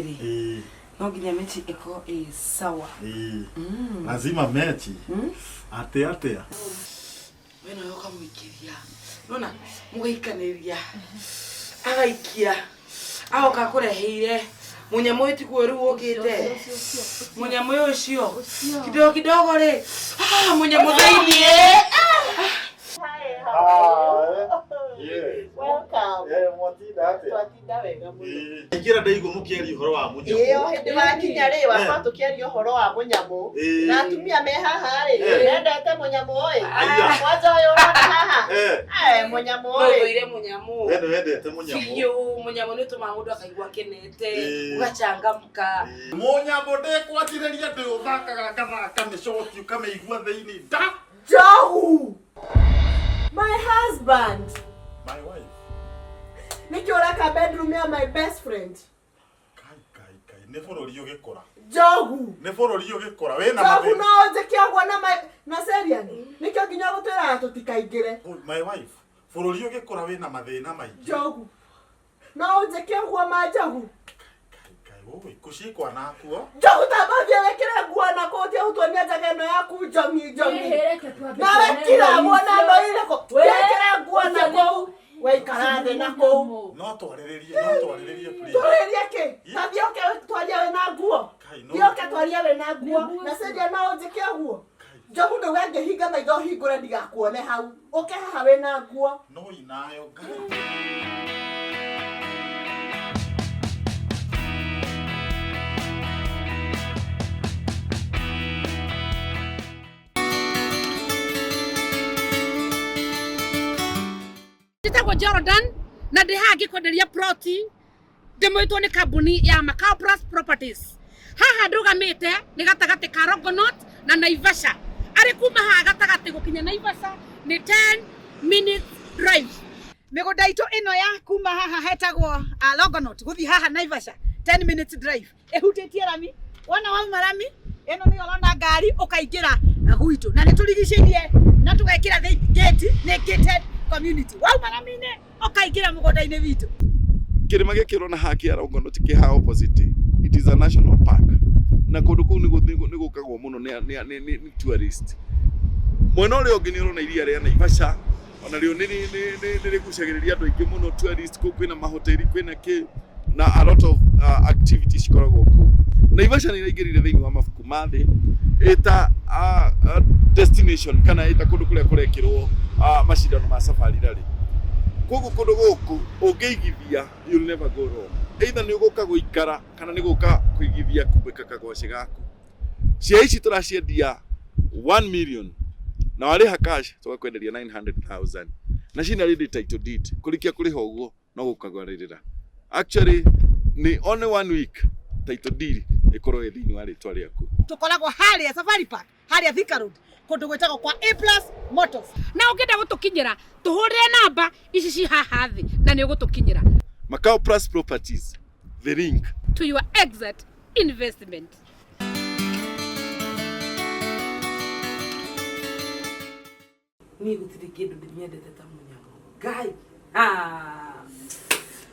riri. No nginya mechi eko sawa. Lazima mechi. Atea. Wena yoka muikiria. Nona mugaikaniria. Agaikia. Aoka kureheire. Munyamu Wi Thiini riu ukite. Munyamu ucio. Kidogo ri. Munyamu Thiini. Welcome. Twatinda wega muno. Ikira ndaigo mukiari uhoro wa Munyamu. Hindi wakinya ri wakwa tukiari uhoro wa Munyamu. Na atumia me haha ri. Ndendete Munyamu oi. Mwaza uyu haha. Munyamu oi. Ndoire Munyamu. Wendete Munyamu. Fiyo Munyamu ni tuma mundu akaigwa kenete. Ugachangamka. Munyamu ndekwatiriria ndi uthakaga gathaka micoti ukameigua thiini da. Johu. My husband. My wife. Nikiora ka bedroom ya my best friend. Kai. Ne forori ugikora. Johu. Ne forori ugikora. Wena Johu no njekiagwa na seriani. Nikio nginya gutwira tutikaingire. My wife. Forori ugikora wena mathina maingi. Johu. No njekiagwa ma Johu. Kai wewe kushikwa nakuo. Johu tabavia wekera nguo na koti utonia jageno yaku jomi. Na wekira mwana ndo ile ko. Wekera nguo na ko. Waikarande nako. No twariririe please. Twariririe ki? Tabioke twaria we na nguo. Bioke twaria we na nguo. Na sedia no njike nguo. Johu ndo wenge hinga maitho hingure ndigakuone hau. Oke haha we na nguo. No inayo ngai. Kwa Jordan na ndihagi kwenderia proti ndimwitwo ni kambuni ya Macau Plus Properties. Haha ndugamite ni gatagati ka Longonot na Naivasha. Ari kuma haha gatagati gukinya Naivasha ni 10 minutes drive. Migunda itu ino ya kuma haha hetagwo Longonot guthi haha Naivasha 10 minutes drive. Ehutitie rami wona wa marami ino ni orona ngari ukaingira gwitu na niturigiceirie na tugekira gate ni gated community. Wow maramine okaingira mugonda-ini witu. Kirima gikirona haki ya Longonot ki ha opposite. It is a national park. Na kundu kuu ni gukagwo muno ni tourist. Mwena uri ungi ni urona iria ria Naivasha. Ona rio ni gucagiriria andu aingi muno tourist ku kwina mahoteli kwina ki na a lot of activities koragwo ku. Naivasha ni iraingirire thiini wa mabuku mathi eta destination kana eta kundu kuria kurekirwo mashindano ma safari rally. Koguo kundu guku ungeigithia you'll never go wrong. Either ni uguka guikara kana ni guka kuigithia kubeka kagwaci gaku. Cia ici turaciendia 1 million na wariha cash tugakwenderia 900,000 na cina ready title deed kurikia kuriha uguo no gukagwaririra. Actually ni only 1 week title deed ikorwo thiini wa ritwa riaku. Tukoragwo haria Safari Park haria Thika Road kundu gwetagwo kwa A+ Motors. Na ungenda gutukinyira tuhurire namba ici ci haha thi na ni ugutukinyira. Macau Plus Properties, the link to your exit investment. Ni gutiri kindu nimendete ta Munyamu. Ngai.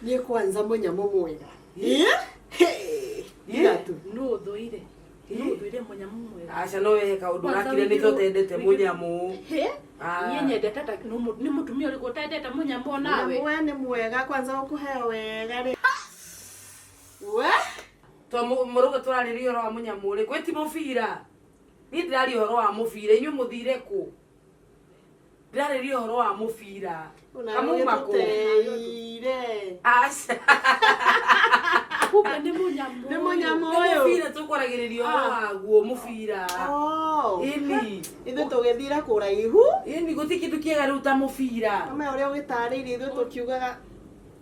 Ni kwanza Munyamu Mwega. No thoire. No thoire Munyamu Mwega. Acha no wehe kaundu gakire ni tutendete Munyamu. Nyendete ta ni mutumia uri gutendete Munyamu nawe. Munyamu ni mwega kwanza ukuheo wega ri. We? To murugo turaririo ro wa Munyamu ri kweti mufira. Ni ndirari horo wa mufira inyu muthire ku. Ndiraririo horo wa mufira. Kamuma ko. Acha. Kumbe ni Munyamu. Ni Munyamu uyu. Mufira tukoragiririo waguo mufira. Ini. Ithu tugithira kuraihu. Ini guti kindu kiega riu ta mufira. Kama uria ugitariirie ithu tukiugaga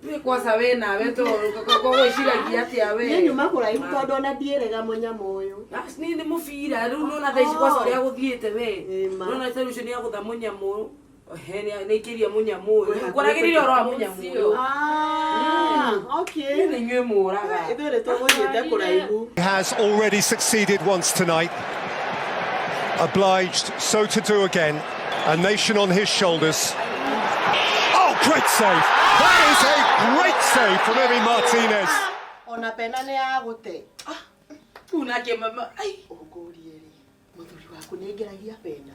ni kwasa we nawe to gwiciragia atia we. Ni nyuma kuraihu tondu ona ndierega Munyamu uyu. Ni mufira riu nona thaici kwasa uria guthiite we. Nona solution ya gutha Munyamu. Ni kiria Munyamu uyu. Kuragiririo ro wa Munyamu uyu. Okay. Ni nywe muraga. Ithu ri tuguthiite kuraihu. Has already succeeded once tonight. Obliged so to do again. A nation on his shoulders. Oh, great save! That is a great save from Emi Martinez. ona pena ne agute unake mama ai ugurie ri muthuri waku ne ngeragia pena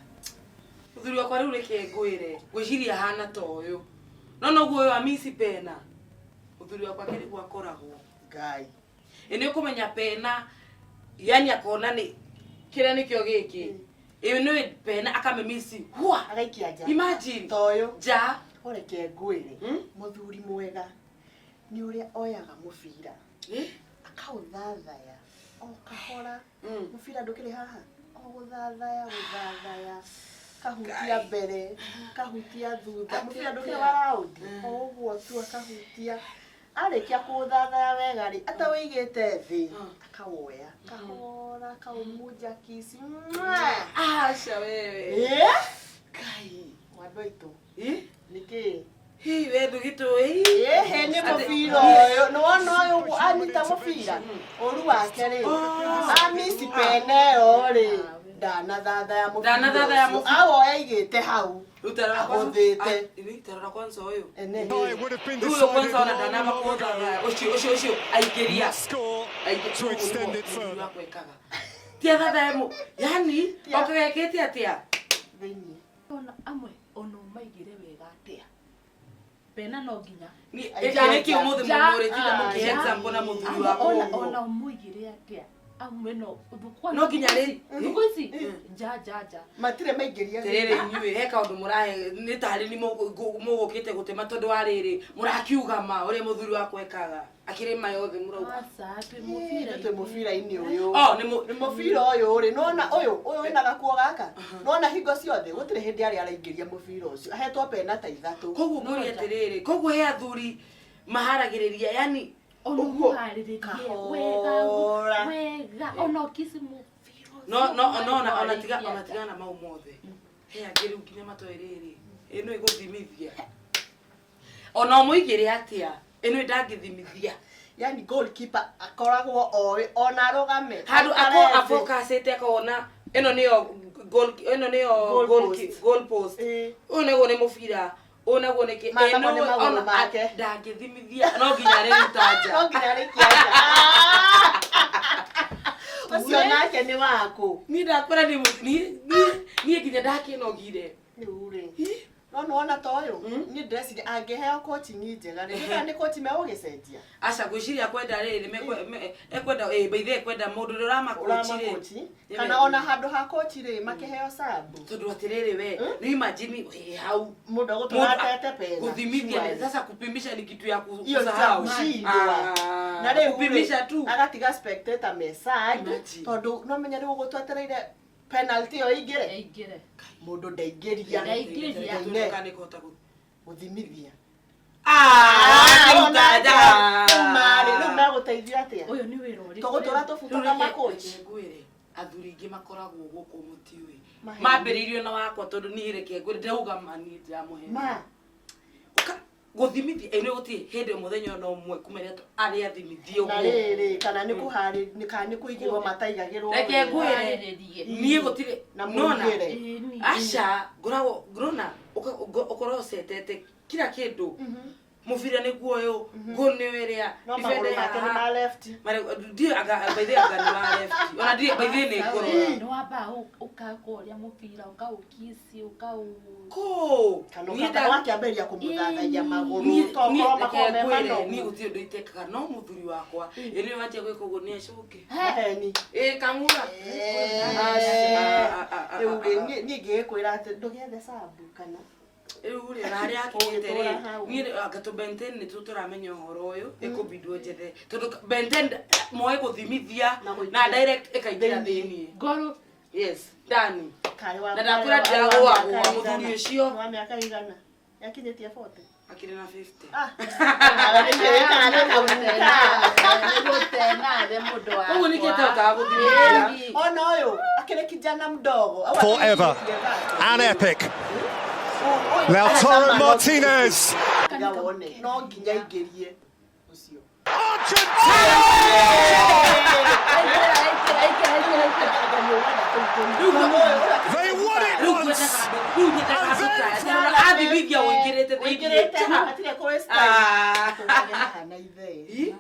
muthuri wakwa riu reke ngwire gwiciria hana toyo no guo yo amisi pena muthuri wakwa kiri gwakoragwo ngai ene kumenya pena yani akona ni kira nikyo giki ino pena akamemisi hua agaikia ja imagine toyo ja oreke ngwire muthuri mwega ni uria oyaga mubira akauthathaya okahora mubira ndukiri haha oguthathaya kahutia mbere kahutia thutha mubira ndukiri waraudi oguo tu akahutia arikia kuthathaya wega ri ata wigite thi akawoya kahora kaumuja kisi asha wewe kai wadoito niki hi we ndugito he ni mubira oyo no oyo anyita mubira oru wake ri amisi pene ori dana thada ya mubira awoya igite hau utarara kwanza oyo No, it would have been uyo kwanza decided ona dana makoda osho aigeria score to extend it further. tia thada yemo yani okagekete atia thini ona amwe ono maigire wega atia pena no nginya ni eki umuthi mumure tida muki example na muthuri wako ona muigire atia amwe no no nginya ri ngozi ja matire maigeria terere inyue heka undu murahe ni tari ni mugukite gutema tondu wa riri murakiuga ma uri muthuri wako ekaga akirima yothe murauga asa twi mubira twe mubira ini uyu ni mubira uyu uri nona uyu ina gakuo gaka nona hingo ciothe gutire hindi ari araingeria mubira ucio ahetwo pena ta ithatu koguo muri atiriri koguo he athuri maharagiriria yani ono muhariririe wega ono kisi mubira ona tiga na mau mothe he agiru kinya matoiriri ino iguthimithia ona muigire atia ino ndangithimithia yani goalkeeper akoragwo owe ona rogame handu afocusite akona ino niyo goal post one go ne mufira ona go ne ke eno ndangithimithia no nginya ri rutaja no nginya ri kiaja ucio nake ni wako ni ndakora ni nginya ndakinogire ni uri no ona toyo ni dress angeheo coaching njega rĩrĩa ni coach me ũgĩcenjia aca gwiciria kwenda rĩrĩ ekwenda baithe kwenda mũndũ ũrama coach kana ona handũ ha coach rĩ makĩheo sabu tondu atiriri we ni imagine hau mũndũ gũtũratete pesa kuthimithia sasa kupimisha ni kitu ya kusahau na rĩu kupimisha tu agatiga spectator message tondu no menya rĩu gũtwetereire penalty o igire mundu ndaigeria kana kota guthimithia utaja mari no maguteithia atia uyu ni wira uri tugutura tufutuka makochi ngwire athuri ingi makoragwo guku mutiwe mambiririo na wakwa tondu ni reke ngwire ndauga mani ndamuhe guthimithia ino guti hindi muthenya no mwe kumeria ari athimithio na riri kana ni kuhari ni kana ni kuigirwo mataigagirwo reke ngwire nie gutire nona asha grona ukorosetete kila kindu mufira ni guoyo gone weria defender ya ma left mare ndio baidhe aga ni ma left ona ndio baidhe ni korora no aba ukakoria mufira ukaukisi ko kanokata wake aberia kumuthathaia maguru tokoro makome mano ni gutio ndoitekaga no muthuri wakwa ene waje gwiko gone acoke heni kangura ni ngikwira ati ndugethe sabu kana uri rari akite ri ni agato benten ni tuturamenya horo uyu ikubidwo jethe tondu benten moe guthimithia na direct ekaingira thini goro yes dani na ndakura ndagwa wa muthuri ucio wa miaka igana yakinyetie 40 akire na 50 ugu niketa utaguthimithia ona uyu akire kijana mdogo Forever. An epic. Lautaro Martinez. No nginya igerie ucio Argentina! They won it 1-0. Abibigia wengirete wengirete hatire kwa style na ithe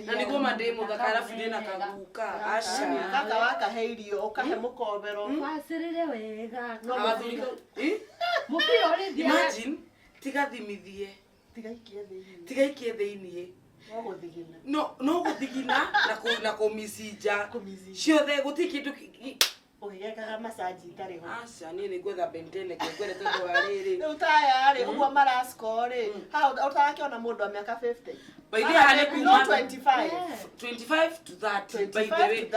na niguo mademo thakara fidena kaguka asha kaka wakaheirio ukahe mukobero wasirire wega abathurika mupira uri dia imagine tigathimithie tigaikie thiini no guthigina na kumisija ciothe guti kindu ugigekaga masaji itari ho asha ni gwetha bentene kwere tondu wa riri utayari uguo marascore ha utakiona mundu wa miaka 50 by the way no 25 to 30 by the way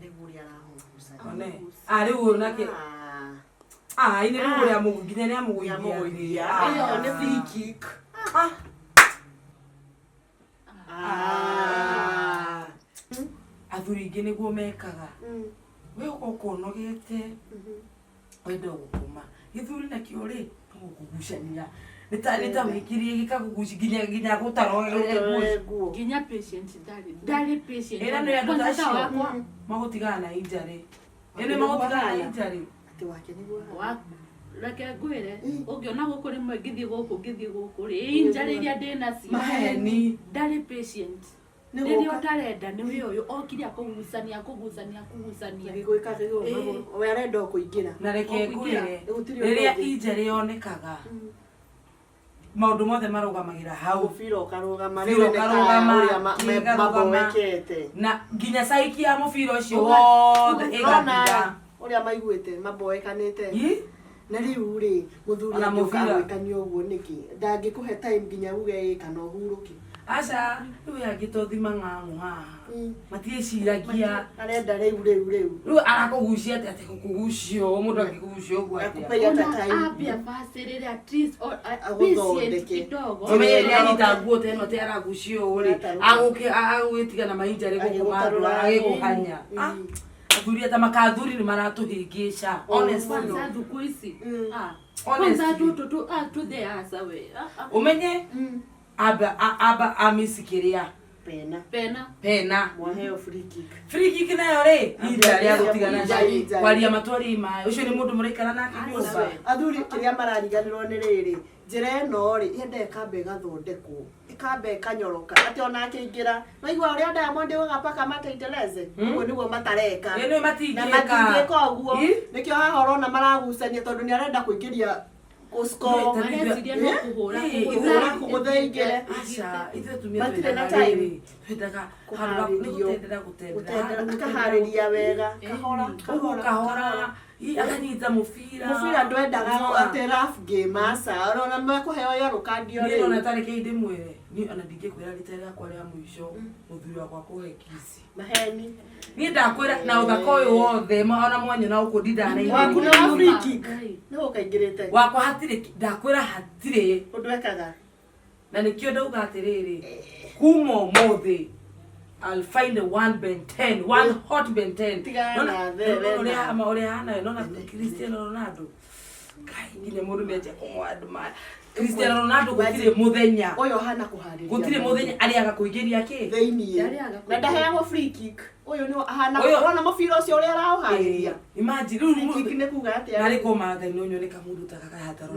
ne guria raho one ari unake ine guria muginya ni amuguithia ayo ne free kick athuri ingi niguo mekaga we ukonogete wende gukuma githuri na kiori gugucania nita wikirie gikagugucia ginya gutaroge ginya patient dali patient era no yandu tacio magutigana na injury ene magutigana na injury ati wake niguo wa reke ngwire ungiona guku ri ngithie guku ri injury iria ndina cio maheni dali patient ndio utarenda ni we uyu okiria kugucania gwikaga we arenda kuingira na reke ngwire riria injury yonekaga maundu mothe marugamagira hau mufira ukarugama riu uria mabowekete na nginya saiki ya mufira ucio wothe igathira uria maiguite mabowekanite na riu ri muthuri agwikanio uguo niki ndangikuhe time nginya uge kana uhuruki aca riu yangitothima ng'ang'u haha matieciragia arenda riu arakugucia ati kugucio mundu akikugucia uguo apia fasirire at least patient kidogo anyita nguo teno te aragucio uri agugitiga na mainjari gukumandu agikuhanya athuri ta makathuri ni maratuhingica honestly thuku ici kwanza tu the asa we umenye aba amisikiria pena mwaheo free kick nayo ri ida ria gutigana jai kwaria matwari ma ucio ni mundu murikana nake nyumba athuri kiria marariganirwo ni riri njira eno ri yende kambe gathondekwo ikambe kanyoroka ati ona kingira no igwa uria Diamond ugapaka mateiteleze uguo niguo matareka eno matingika na matingika uguo nikio hahoro na maragucania tondu ni arenda kuingiria kusko kuhura kuguthaingire acha ithe tumia twethaga kahariria wega kahora akanyita mufira ndwendaga ati rough game asa ona mekuheo yo rukandio ri ona tareke inde mwere ni ona ndingikwira ritega kwa ria muico muthuri wakwa kuhe kisi maheni ni ndakwira na uthako uyu wothe ona mwanyu na ukundida na waku na free kick no ukaingirite wakwa hatire ndakwira hatire undwekaga na nikio ndauga atiriri kumo mothe I'll find one Ben 10, one hot Ben 10. Ore hana nona Cristiano Ronaldo. Kai ngine mundu meje kumwaduma. Cristiano Ronaldo gutire muthenya. Oyo hana kuhariria. Gutire muthenya ari agakuigiria ki? Theinie. Na ndaheagwo free kick. Oyo ni hana ona mufira ucio uri arahariria. Imagine free kick ne kuga ati ari komatha inonyo ne kamundu takaka hataro.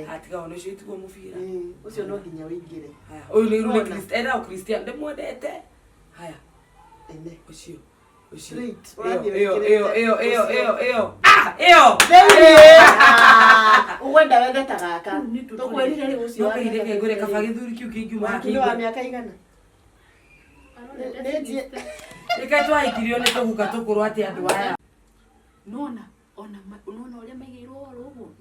Atigaone ucio itiko mufira. Ucio no nginya uingire. Oyo ni rule Cristiano ndemwendete. Haya. Ene. Ucio. Straight. Uwenda wende tagaka. Tukwirire ri ucio. Nokireke ngore kabagithuri kiu kingiuma hakinya wa miaka igana. Ika twaikirio ni tuguka tukurwa ati andu aya. Nona uria maigirwo rugo.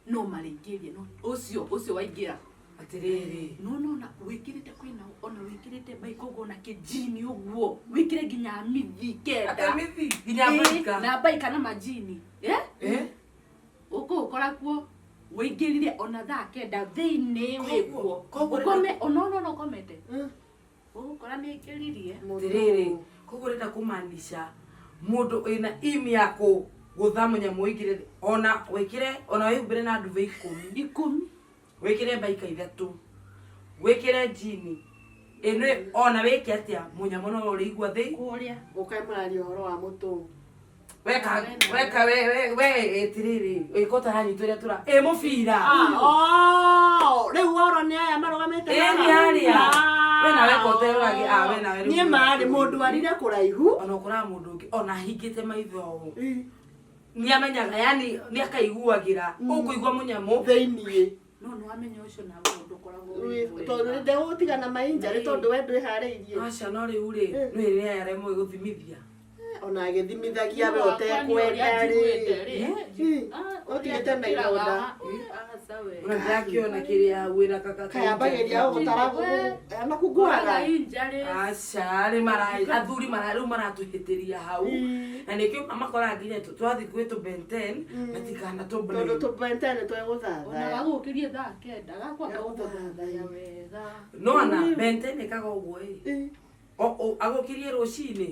No maringirie no. Ucio waingira. Atiriri no wikirite kwina ona wikirite baiko gona kijini uguo wikire ginya mithi kenda atamithi ginya baika na baika na majini uko ukora kuo wingirire ona tha kenda thiini wikuo ukome ono komete ukora nikiririe atiriri kugurita kumanisha mundu ina imi yako gutha Munyamu wikire ona wikire ona wihubire na nduve 10 wekire baika ithatu wekire jini ona weke atia Munyamu no uri igwa thei kuria ukaimararia horo wa mutu Weka we etiriri. Ikota hani turia tura. Mufira. Rĩu oro nĩ aya marogamĩte Ni aria. We na we kotero agi we na we. Niĩ marĩ mũndũ arire kũraihu. Ona kura mũndũ ũngĩ ona hingĩte maitho. Ni amenyaga yani ni akaiguagira. Ũkũigua Munyamu thĩinĩ. No amenya ũcio na mũndũ koragwo. Tondũ ndegũtigana mainjarĩ tondũ we ndwĩharĩirie. Aca no rĩu rĩ nĩ rĩrĩa yaremwo gũthimithia. Ona agĩthimithagia we ũtekwenda rĩ. Ũtigĩte na ironda. Una ndakiona kiria wira kaka kayambagĩria gũtara na kũguaga. Aca rĩ marai athuri mararĩu maratuhĩtĩria hau. Na nĩkĩo amakora nginya twathi gwĩtũ Benten matikana tũblame. Tondũ tũ Benten twegũthatha. Ona gagũkĩrie thaa kenda gakwa gagũthatha wega. No ana Benten ĩkaga ũguo ĩ. Agũkirie rũcinĩ.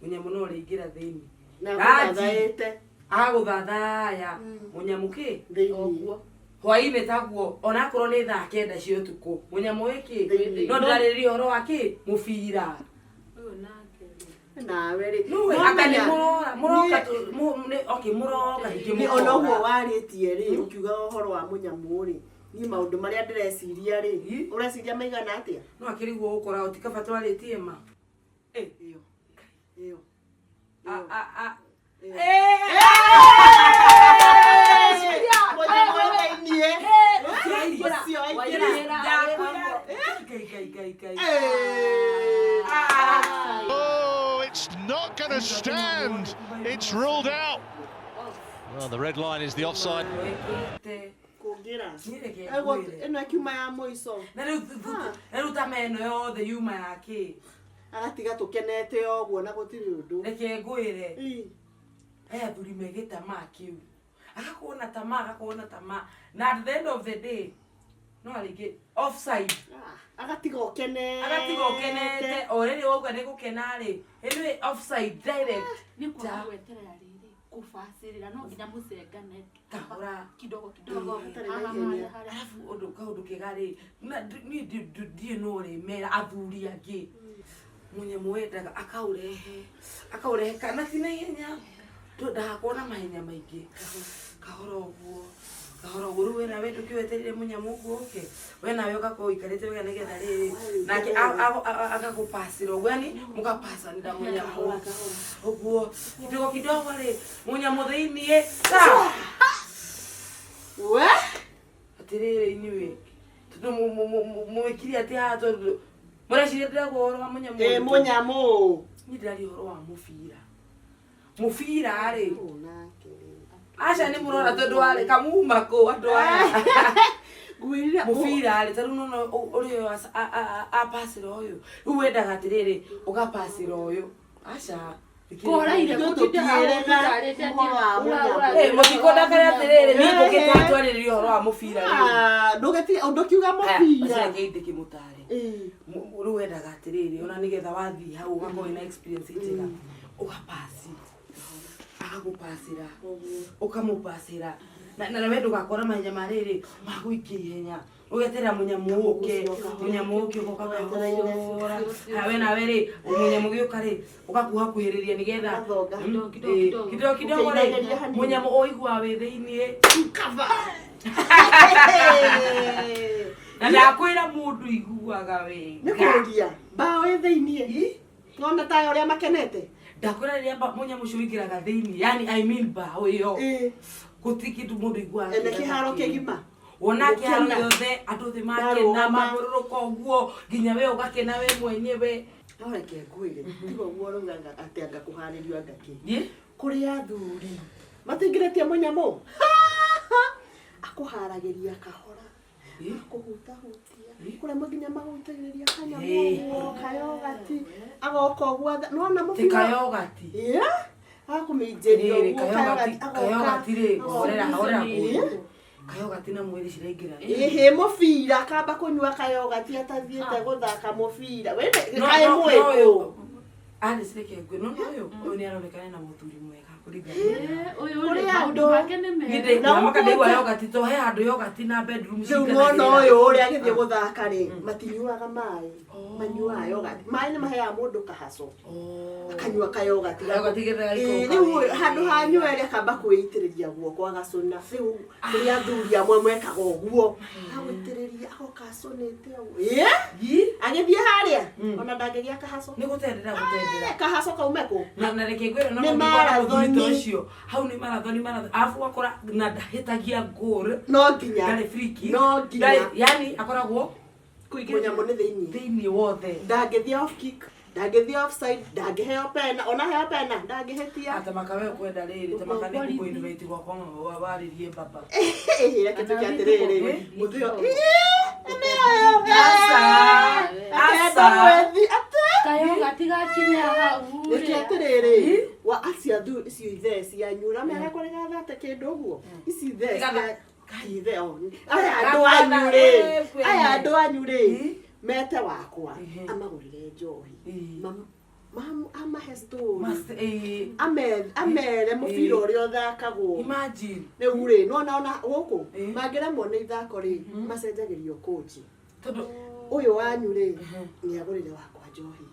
Munyamu no rĩingĩra thĩinĩ. Na gũthathaĩte. Agũthathaya. Munyamu kĩ? Thĩinĩ. Hwainĩ taguo ona akorwo nĩ thaa kenda cia ũtukũ. Munyamu wĩkĩ? No ndarĩrĩria ũhoro wa kĩ? Mũbira. Ũyũ nake. Nawe rĩ. No akane mũroka okay mũroka hingĩ ona ũguo warĩtie rĩ ũkiuga ũhoro wa Munyamu rĩ. Ni maũndũ marĩa ndĩreciria rĩ. Ũreciria maigana atĩa? No akĩrigwo gũkora ũtikaba twarĩtie ma. Iyo. Oh, it's not going to stand. It's ruled out. Well, the red line is the offside. Eno akiuma ya mũico. Na rĩu ta meno yothe yuma yake. Agatiga tũkenete ũguo na gũtirĩ ũndũ. Reke ngwĩre. Athuri megĩtamaa kĩu. Agakuona tamaa. Na at the end of the day no arĩngĩ offside. Agatiga ũkenete. Already wauga nĩ gũkena rĩ. Anyway offside direct. Nĩ kwa gweterera rĩrĩ kũbacĩrĩra no nginya mũcengane. Kahora Kidogo. Alafu ũndũ kĩega rĩ. Ndiĩ no rĩmera athuri angĩ. Munyamu wendaga akaurehe kana ti na ihenya ndakuona mahenya maingĩ kahoro ũguo rĩu wena we tũkĩweterire Munyamu ũguo ũke we nawe ũgakorwo ikarĩte wega nĩgetha rĩrĩ nake agagũpacĩra ũguo yani mũgapacanĩra Munyamu ũguo kidogo rĩ Munyamu thĩinĩ we atĩrĩrĩ inyuĩ tondũ mũwĩkire atĩ haha tondũ mũreciria ndĩragwo ũhoro wa Munyamu. Munyamu. Niĩ ndĩraria ũhoro wa mũbira rĩ. Aca nĩ mũrora tondũ warĩ kamuma kũ andũ aya. Gwĩrĩra mũbira rĩ tarũ no ũrĩ apacĩra ũyũ. Rĩu wendaga atĩrĩrĩ ũgapacĩra ũyũ. Aca Koraire gũtũtierega mũthiko ndakare atĩrĩrĩ niĩ ngũgĩta twarĩrĩria ũhoro wa mũbira rĩ. Ndũkiuga mũbira. Aca ngĩite kĩmũtare. Rĩu wendaga atĩrĩrĩ ona nĩgetha wathiĩ hau ũgakorwo na experience njega ũgapasi agagũpacĩra ũkamũpacĩra na we ndũgakora mahenya marĩrĩ magũikia ihenya ũgeterera Munyamu ũke ũgoka kahora we nawe rĩ Munyamu gĩũka rĩ ũgakuhakuhĩrĩria nĩgetha kidogo rĩ Munyamu ũigua wĩ thĩinĩ na ndakwĩra mũndũ iguaga wega nĩ kũria mbaũ ĩ thĩinĩ ngona ta ũrĩa makenete ndakwĩra rĩrĩa Munyamu ũcio ũingĩraga thĩinĩ yani I mean mbaũ ĩyo gũtirĩ kĩndũ mũndũ iguaga ene kĩharo kĩgima ona kĩharo gĩothe andũ thĩ makena magũrũrũka ũguo nginya we ũgakena we mwenyewe no reke ngwĩre tiga ũguo raugaga atĩ anga kũharĩrio anga kĩ kũrĩ athuri matingĩrĩtie Munyamu akũharagĩria kahora akũhutahutia kũrĩa nginya magũitagĩrĩria kanyamũ kayogati agoka ũguo nona mũbira kayogati akũminjĩria kayogati rĩ horera kayogati na mwĩrĩ ciraingĩra mũbira kamba kũnyua kayogati atathiĩte gũthaka mũbira wene kaĩ mwĩkũ arĩ cireke ngwe no ũyũ nĩ aronekana na Muthuri Mwega Uri andu make ni me. Na makadegwa yogurt to he andu yogurt na bedroom cikana. No uyu uri agithie guthaka ri matinyuaga mai. Manyua yogurt. Mai ni mahea mundu kahaso. Akanyua ka yogurt. Riu handu hanyuere akamba kwitiriria guoko agacuna. Riu uri athuri amwe mwekaga uguo. Agwitiriria agokacunite uguo. Agithie haria. Ona ndagegia kahaso. Ni gutendera. Kahaso kaumeko. Na reke ngwira no marathoni ucio. Hau ni marathoni. Afu akora na ndahitagia goal. No nginya. Gari friki. No nginya. Yani akoragwo Munyamu ni thiini wothe. Ndangithie off kick. Ndangithie offside. Ndangiheo pena. Ona heo pena. Ndangihitia. Atamaka we kwenda riri. Tamaka ni kuinvite kwa kwa waririe baba. Reke tukiatiriri. Muthio. Kayoga tigakinya hau. Reke atiriri. Wa acia thu icio ithe cianyura mera kuri gathate kindu uguo. Ici ithe kaithe on. Aya andu anyure. Mete wakwa amagurire njohi. Amahe story. Amere mubira uria uthakagwo. Imagine. Riu ri nona guku mangiremwo ni ithako ri macenjagirio coach. Tondu uyu wanyu ri ni agurire wakwa njohi.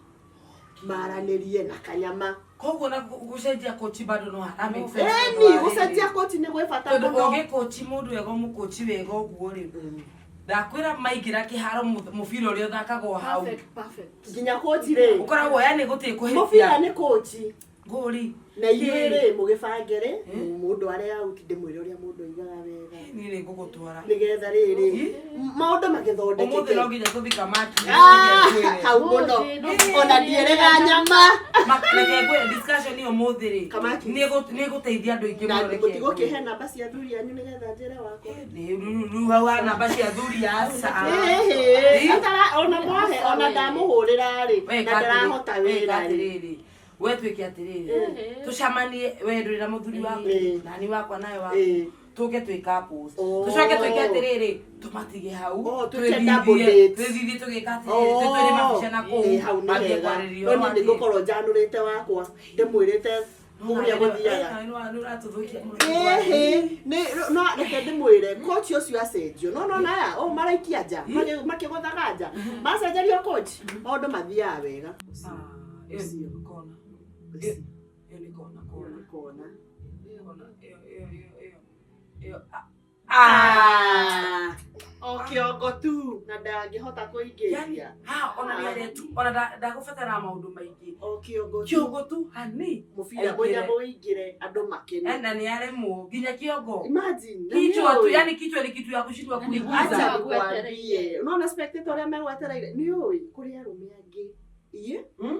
Maranirie na kanyama. Koguo na gucenjia coach bado no make sense. Ni gucenjia coach ni gwe bata muno. Tondu oge coach mundu wega mu coach wega uguo ri. Ndakwira maigira kiharo mubira uria uthakagwo hau. Perfect. Nginya coach ri. Ukoragwo yani guti kuhithia. Mubira ni coach. Gori. Na igere mugibangire mundu aria out ndimwire uria mundu igaga wega. Ni ri ngugutwara. Nigetha riri. Maundu magithondekete. Umuthi no nginya tuthika maki. Hau muno. Ona ndierega nyama. Makrege gwe discussion ni umuthi ri. Ni guteithia andu ingi muno reke. Gutigo kihe namba cia thuri anyu nigetha njire wako. Ni hawa namba cia thuri asa. Atara ona mwahe ona ndamuhurira ri. Na ndarahota wira ri. We twike atiriri tucamanie wendurira muthuri waku nani wakwa nayo waku tuke twika post tucoke twike atiriri tumatige hau twithithie tugika atiriri twitwire mabica na kuu hau ni hega no ni ngukorwo njanurite wakwa ndimwirite uria guthiaga no reke ndimwire coach ucio acenjio no naya o maraikia nja makigothaga nja macenjerio coach maundu mathiaga wega Kiongo tu na ndangihota kuingiria ona ni aretu ona ndagubatara maundu maingi kiongo tu hani mubira Munyamu ingire andu makene na ni aremwo nginya kiongo imagine kichwa tu yani kichwa ni kitu ya kushindwa kuiguza kwambie unaona spectator ria megwetereire ni oi kuri arume angi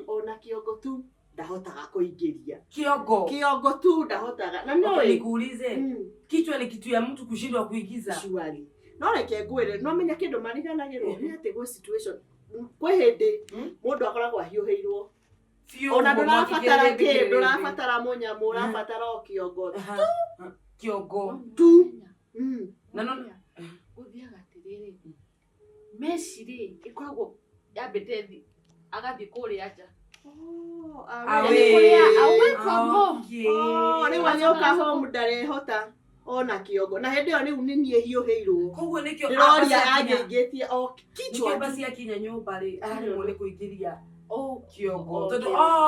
ona kiongo tu ndahotaga kuingiria kiongo tu ndahotaga na no nikuulize kichwa ni kitu ya mtu kushindwa kuigiza shwari no reke ngwire no menya kindu mariganagirwo ni ati go situation kwe hindi mundu akoragwo ahiuheirwo ona ndurabatara kindu urabatara Munyamu urabatara kiongo tu na no uthiaga atiriri meciri ikoragwo yambite thi agathi kuria nja away from home. Ni wanyoka home ndarehota ona kiongo na hindi yo ni uninie hiuheirwo koguo nikio roria angegetie kichwa basi akinya nyumba ri ari mone kuingiria kiongo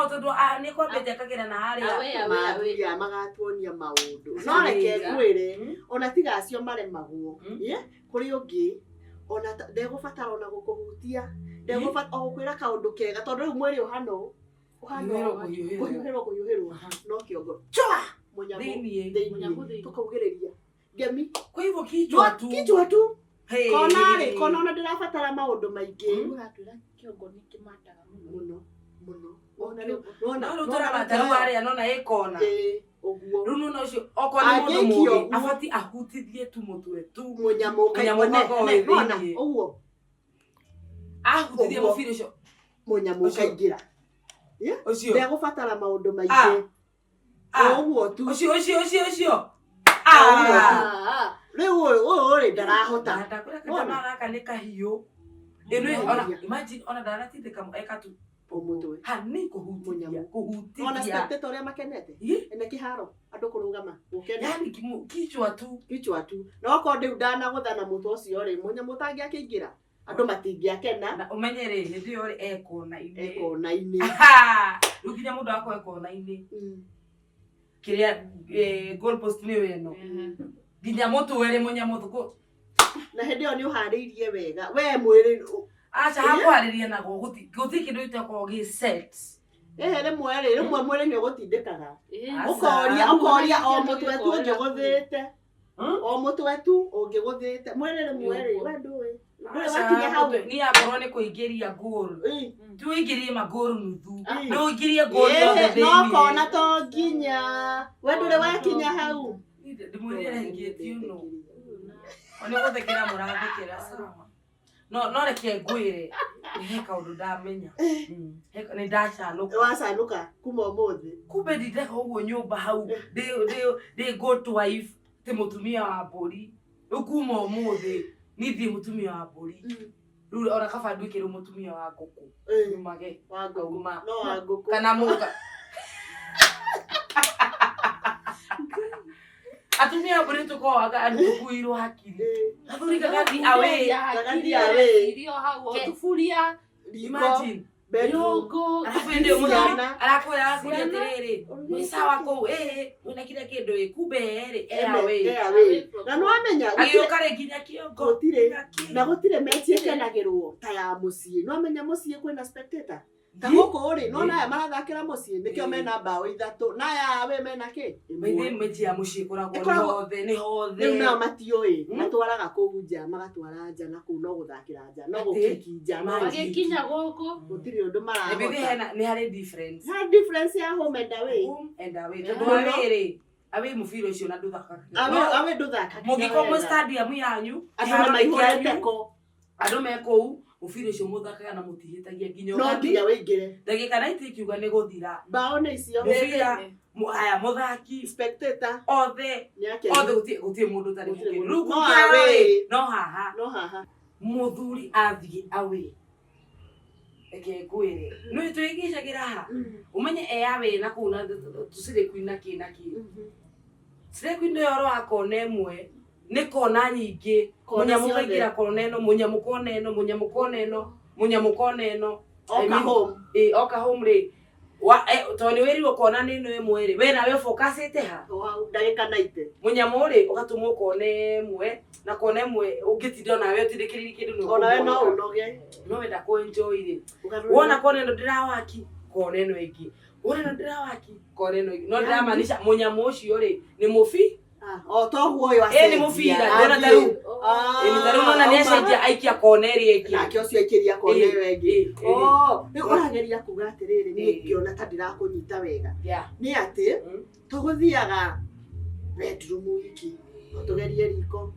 tondu ni kwambete akagira na haria magatuonia maundu no reke ngwire ona tigacio maremagwo kuri ungi ona ndegubatara ona gukuhutia ndegubatara gukwira kaundu kega tondu riu mwiri uhano kuyuhirwo no kiongo chwa Munyamu tukaugiriria ngemi kwa hivyo kichwa tu kona ona ndirabatara maundu maingi uratwira kiongo ni kimataga muno no turabatara aria nona ikona uguo runo no cio okona mundu mugi afati ahutithie tu mutwe tu Munyamu kaigona uguo ahutithie mubira cio Munyamu kaingira ucio ndegubatara maundu maingi uguo tu ucio riu uri ndarahota ndakwira kana gaka ni kahiu ino ona imagine ona ndaratindika eka tu Omutwe. Hani kuhutia. Ona spectator ya makenete. Ene kiharo andu kurugama. Ukenda. Yani kichwa tu. No ko ndu ndana guthana mutu ucio ri Munyamu tangi akiingira. Andu matingiakena. Na umenyere hindi yo eko na ini. Rukinya mundu wako eko na ini. Kiria goal post ni weno. Ginya mutu were Munyamu thuko. Na hindi yo ni uhariirie wega. We mwiri acha hakwariria nago guti kindu itako gi set. Rimwe mwiri ni ugutindikaga. Ukoria o mutwe tu ngiguthite. O mutwe tu ungiguthite. Mwiri rimwe we nduwe. Ni akorwo ni kuingiria goal. Tu ingirie magol nuthu. No ingirie goal yothe. No kona to nginya. We ndure wakinya hau. Ndimwirire ngietie no. Oni guthekera murathekera sama. No reke ngwire ni kaundu ndamenya ni ndacanuka wacanuka kuma umuthi kumbe ndindeka uguo nyumba hau ndi good wife ti mutumia wa mburi ukuma umuthi ni thi mutumia wa mburi riu ona kaba ndwikire mutumia wa nguku nyumage wa nguku no wa nguku kana muka atumia mburi tukoaga andukuirwo hakiri athuri kagathi awe irio hau tufuria imagine berongo afende mwana arakoya kuri atiriri mwisa wako wina kile kindu ikube awe na no amenya agiyokare ginya kiongo gutire mechi ekenagirwo ta ya mucii no amenya mucii kwina spectator ta goko ri no na marathakira mucii nikio mena bao ithatu na ya we mena ki mechi ya mucii kuragwo ni hothe ni na matioi matwaraga kugunja magatwara nja na ku no guthakira nja no gukiki nja magikinya goko gutiri undu marahota ni hari difference ya home and away tondu awiri awe mufiro ucio na nduthaka awe nduthaka mugiko mu stadium yanyu andu maihurete ko andu meko mufiro ucio muthakaga na mutihitagia nginya no nginya wingire ndagika 90 kiuga ni guthira bao ni icio mufira aya muthaki spectator othe gutie mundu tari kindu no haha muthuri athie awe eke kwire no tuingicagira ha umenye awe na kuna tusire kwina kina sire kwina yoro akona emwe ni kona nyingi Munyamu kaingira kona eno Munyamu kona eno oka home ri toni weriwo kona nino emwe ri we nawe focusite ha ndagika 90 Munyamu ri ugatumwo kona emwe na kona emwe ungitinda nawe utindikiriri kindu no ona we no unoge no wenda ku enjoy ri wona kona eno ndirawaki kona eno ingi wona ndirawaki kona eno ingi no ndiramaanisha Munyamu ucio ri ni mufi to huoyo ase ni mufira ndona taru ni taru nona neshaja aikia kona eri eki na kio cio ikiria kona wengi ni urageria kuga atiriri ni ngiona ta ndirakunyita wega ni ati tuguthiaga bedroom iki tugerie riko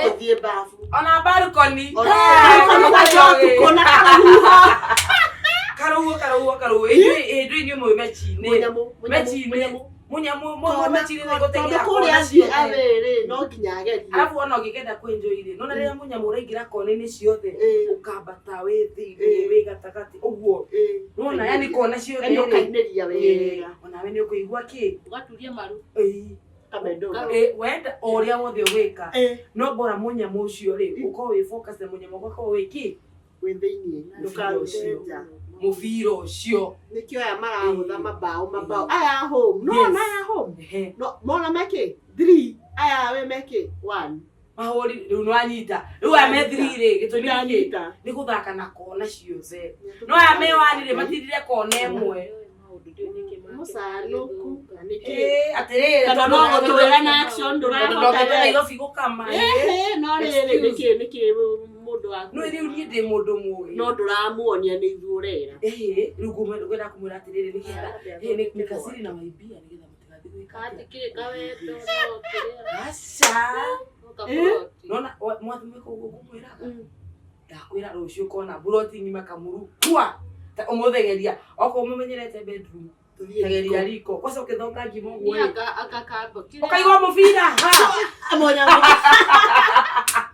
tuthie bafu ona balcony kona karuwa ndio mwe mechi Munyamu machini ni gotegira kona cio awere no kinyageri alafu ona ngigenda kwenjoy ri nona ria Munyamu uraingira kona ni ciothe ukambata we thiri we gatakati uguo nona yani kona ciothe ni ukainiria wega ona we ni ukuigua ki ugaturia maru kamendo wenda oria wothe wika no bora Munyamu ucio ri uko we focus na Munyamu wako wiki withiini ndukarutenja mufiro ucio nikio ya marahutha mabao aya home no na ya home no mona make 3 aya we make 1 mahori riu nwanyita riu ame 3 ri gitumi anyita ni guthaka na kona ciothe no aya me 1 ri matirire kona emwe musanuku atiriri tondu gutwira na action ndurahota igo figo kama no riri niki mundu waku no riu ni ndi mundu mugi no nduramuonia ni ithurera riu ngwenda kumwira atiriri ni kasiri na maibia nigetha mutigathi gwika ati kawendo no kiria acha nona mwathimeko uguo kumwiraga ndakwira rucio kona bloating makamuru kwa umuthegeria oko umumenyerete bedroom tegeria riko kwasa ukithonga ngimo guo akakamba ukaigwa mufira ha Munyamu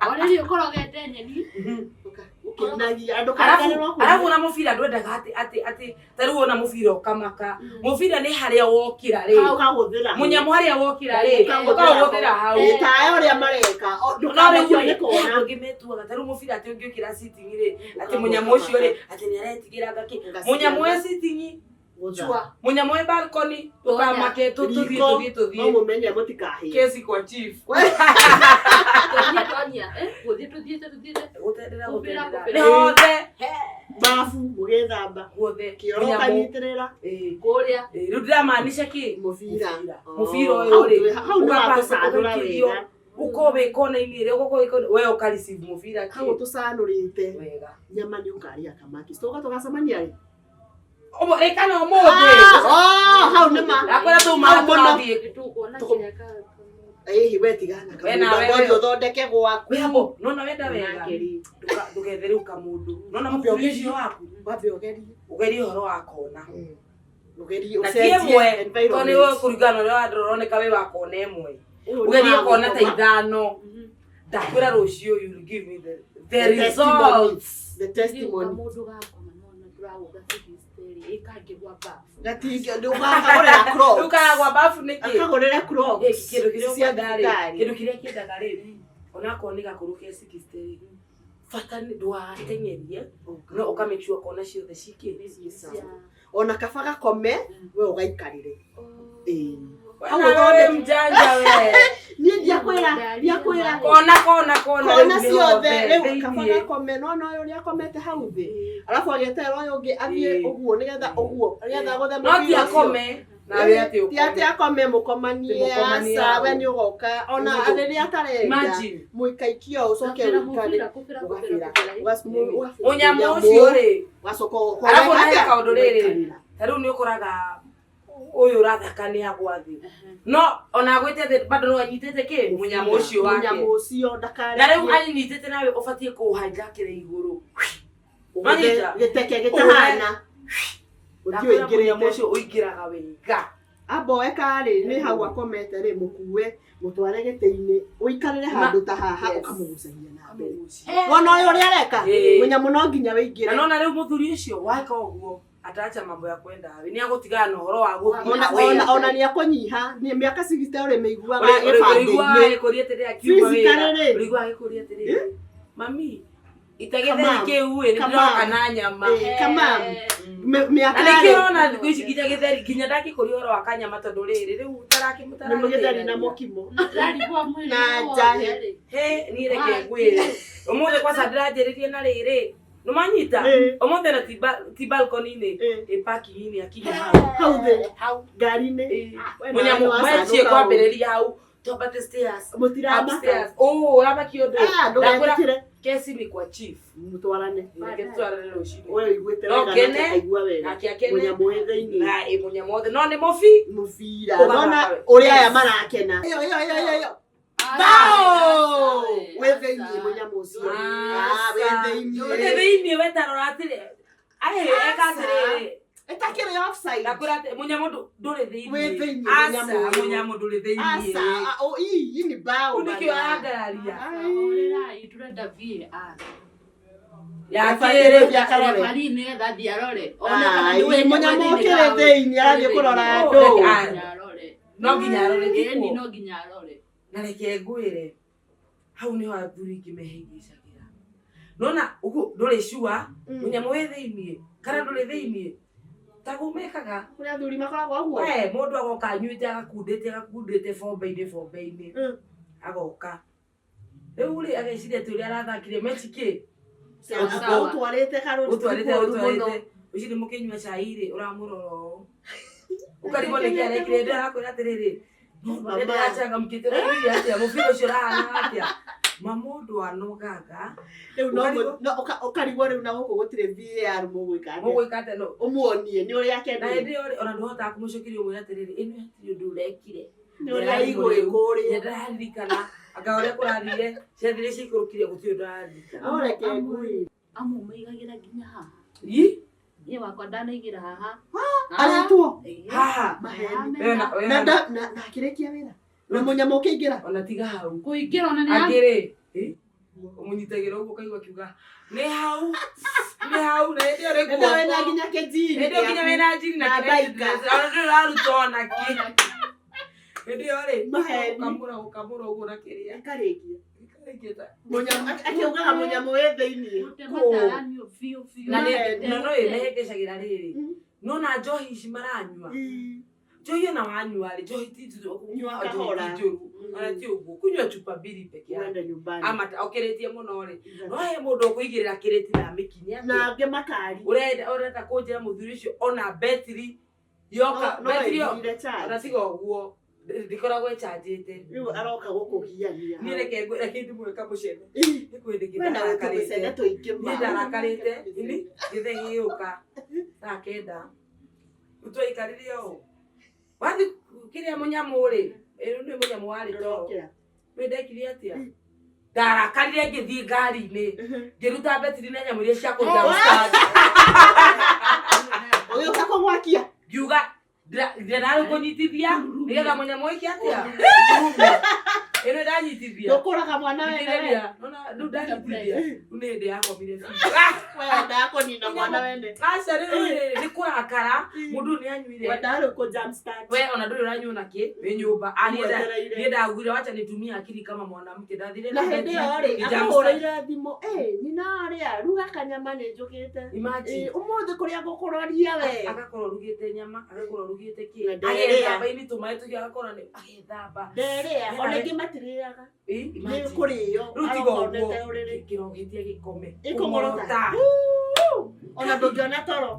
Already ukorogete nyeni. Ukinagia andu arafu na mufira ndwendaga ati tariu ona mufira ukamaka mufira ni haria wokira ri Munyamu haria wokira ri ukahuthira hau tayo ria mareka no ngimetuaga tariu mufira ati ungiukira sitting ri ati Munyamu ucio ri ati ni aretigira ngaki Munyamu we sitting Munyamu we balcony ukamake tuthie no mumenye mutikahi kesi kwa chief Tonya tuthie utendera Gutiri. ni hothe bafu mugethamba hothe kioro kanyitirira kuria riu ndiramaanisha ki mufira uyu ri hau ndo atusanura wega ukobe kona ini ri we ukareceive mufira ki hau tusanurite wega nyama ni ukaria kamaki stoka tukacamania ri obo ekana omoge hau nima akwera tu marathie kituko na kireka we tigana kamundu uthondeke gwaku webo nona wenda wega ndugetheruka mundu nona muthuri ucio waku wambe ugerie horo wakona ugerie na tiemwe toni we kurigana uri waroneka we wakona emwe ugerie kona ta ithano ndakwira rucio you will give me the results the testimony mundu gakona nona nduraga fikisteri ikagirwa bafu gatinga ndugakagorera cross ukagwa bafu niki akagorera cross kindu kiria kiendaga ri ona koniga kuruke sikisteri fata ni ndwatenyerie no uka make sure kona ciothe cikiri ona kabaga kome we ugaikarire wewe mjanja we ni ndiakwira kona ciothe riu kabaga kome no uria komete hau thi alafu agetera uyu ungi athie uguo nigetha guthe no ti akome na we ati ti ati akome mukomanie asa we ni ugoka ona ariria atarenda muikaikio ucoke wikare Munyamu ucio ri wasoko arafu na kaundu riri tariu ni ukuraga uyu rathakania gwathi no ona gwite bado no anyitete ki Munyamu ucio wake Munyamu ucio ndakare na riu anyitete nawe ubatie kuhanja kire iguru manyita giteke gitahana uthio ingirite ucio uingiraga wega abo ekari ni hau akomete ri mukuwe mutware gite-ini uikarire handu ta haha ukamugucagia na mbere wona uyu uri areka Munyamu no nginya wingire na nona riu muthuri ucio waka uguo atacha mambo ya kwenda hawe ni agutigana na horo wa guthia ona ni akonyiha ni miaka 60 uri meiguaga gibande-ini kuria tiri akiuma wira urigwa gikuria tiri mami itagetheri kiu ni ndiroka na nyama kama miaka na nikirona thiku ici nginya githeri nginya ndakikuria horo wa kanyama tondu riri riu tarakimutara ni mugitheri na mokimo ndarigwa mwiri na njahe ni reke ngwire umuthi kwa sandirajiririe na riri numanyita umuthi na ti balcony ni parking ni akinya hau ngari-ini Munyamu mwechie kwambiriria hau topate stairs upstairs aba kiondo ndakura kesi ni kwa chief mutwarane ngetwarane rushini wewe igwete wega akaigua wega Munyamu thiini na Munyamu othe no ni mufira nona uri aya marakena yo bao we thiini Munyamu ucio we thiini we tarora atire ai ekatiriri etakire offside ndakura Munyamu nduri thiini we thiini Munyamu nduri thiini asa hii ni bao ndikio angararia orera iturenda VAR ya kirere bya karore bari ne thadi arore ona kana ni Munyamu kire thiini arathie kurora andu no nginya arore ni no nginya arore na reke ngwire hau ni wa thuri ngimehingicagira nona ugu nduri shua Munyamu we thiini kana nduri thiini tagumekaga kuria thuri makoragwo aguo mundu agoka anyuite agakundite bombe-ini agoka riu ri ageciria turi arathakire mechi ki utwarite karuri utwarite uciri mukinywa cai ri uramuroro ukarimo ni kia rekire ndirakwira atiriri ndira changa mkitira iri atia mufiro ucio rahana atia mamundu anogaga riu no ukarigwo riu na guku gutire VAR mugwikate no umuonie ni uri akenda na ndi ona nduhota kumucokiria umwe atiriri ino atiri ndurekire ni uri iguri kuria ndaririkana agaore kurarire ciathire cikurukire gutio ndaririkana oreke ngui amu meigagira nginya haha ye wakwa ndanaigira haha aretwo haha na kirekia wira na Munyamu ukiingira ona tiga hau kuingira ona ni agire umunyitagĩra ũguo kaigua kiuga nĩ hau na hĩndĩ ĩyo rĩkuo wena nginya kĩnjini hĩndĩ ĩyo nginya wĩna njini na kĩraruta ona kĩ hĩndĩ ĩyo rĩ ũkamũra ũguo na kĩrĩa akarĩkia akiugaga Munyamu wĩ thĩinĩ na no ĩnehengecagĩra rĩrĩ nona njohi ici maranyua njohi ona wanyua rĩ njohi nyua kahora ona ti ũguo kunyua chupa mbili peke yake ama okĩrĩtie mũno rĩ no he mũndũ ũkũigĩrĩra kĩrĩti na mĩkinya na angĩ makari ũrenda kũnjĩra mũthuri ũcio ona betri yoka betri ona tiga ũguo ndikoragwo ĩchanjĩte rĩu aroka gũkũgiania niĩ reke ndĩmwĩka mũcene nĩ ndarakarĩte gĩthĩ gĩgĩũka thaa kenda tũikarire ũũ wathi kĩrĩa Munyamu rĩ nĩ Munyamu warĩ toro nĩ ndekire atĩa ndarakarire ngĩthiĩ ngari-inĩ ngĩruta betri na nyamũ iria cia kũruta mstari ũgĩũka kũmwakia ngiuga ndarĩ kũnyitithia nĩgetha Munyamu oike atĩa ĩno ndanyitithia ndũkũraga mwana wene rĩu ndanyitithia rĩu nĩ hĩndĩ yakomire wendaga kũnina mwana wene aca rĩu nĩ kũrakara mũndũ nĩ anyuire wendaga rĩu kũ-jumpstart we ona ndũrĩ ũranyua nakĩ wĩ nyũmba niĩ ndagwire wacha nitumia akili kama mwanamke ndathire na hĩndĩ ĩyo rĩ akahũrĩire thimũ nyina arĩa ruga kanyama nĩ njũkĩte ũmũthĩ kũrĩa ngũkũroria we agakorwo rugĩte nyama agakorwo rugĩte kĩ agethamba ini tũmaĩ tũcio agakorwo nĩ agethamba nderĩa ona ingĩ matirĩaga nĩ kũrĩo arokonete ũrĩrĩ kĩrogĩtie gĩkome ikũmũrota ona ndũngĩona toro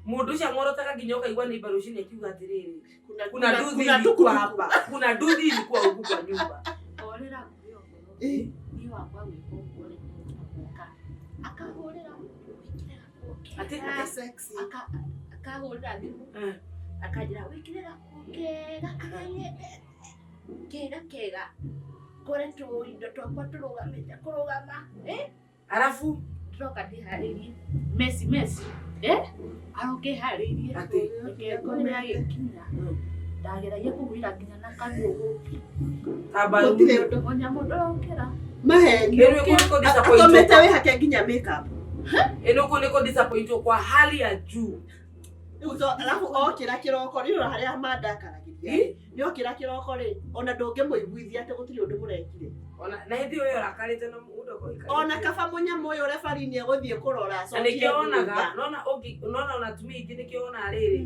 mũndũ ũcio amũrotaga nginya ũkaigua nĩ mbaru cine kiuga atĩrĩrĩ kuna nduthi ilikuwa hapa kuna nduthi ilikuwa huku kwa nyumba orera ngũyo ni wakwa gwĩka ũguo rĩ akahũrĩra atĩ sexy akahũrĩra thimũ akanjĩra wĩkĩre gakuo kega ngoretwo indo twakwa tũrũgamĩte kũrũgama arafu troka ndiharĩrie mesi arokĩharĩrie ngomera gĩkinya ndageragia kũgwĩra nginya na kanũgũ Munyamu ndokĩra maheni akomete wĩhake nginya makeup ĩno nĩkũ disappoint kwa hali ya juu alafu okĩra kĩroko rĩu harĩa mandakaragĩria nĩ okĩra kĩroko rĩ ona ndũngĩmũiguithia atĩ gũtirĩ ũndũ mũrekire ona na hĩndĩ ĩyo arakarĩte na mũndũ ũkoika ona kaba Munyamu ũyũ refarini egũthiĩ kũrora na nĩkĩo onaga nona Atumia ingĩ nĩkĩo ona rĩrĩ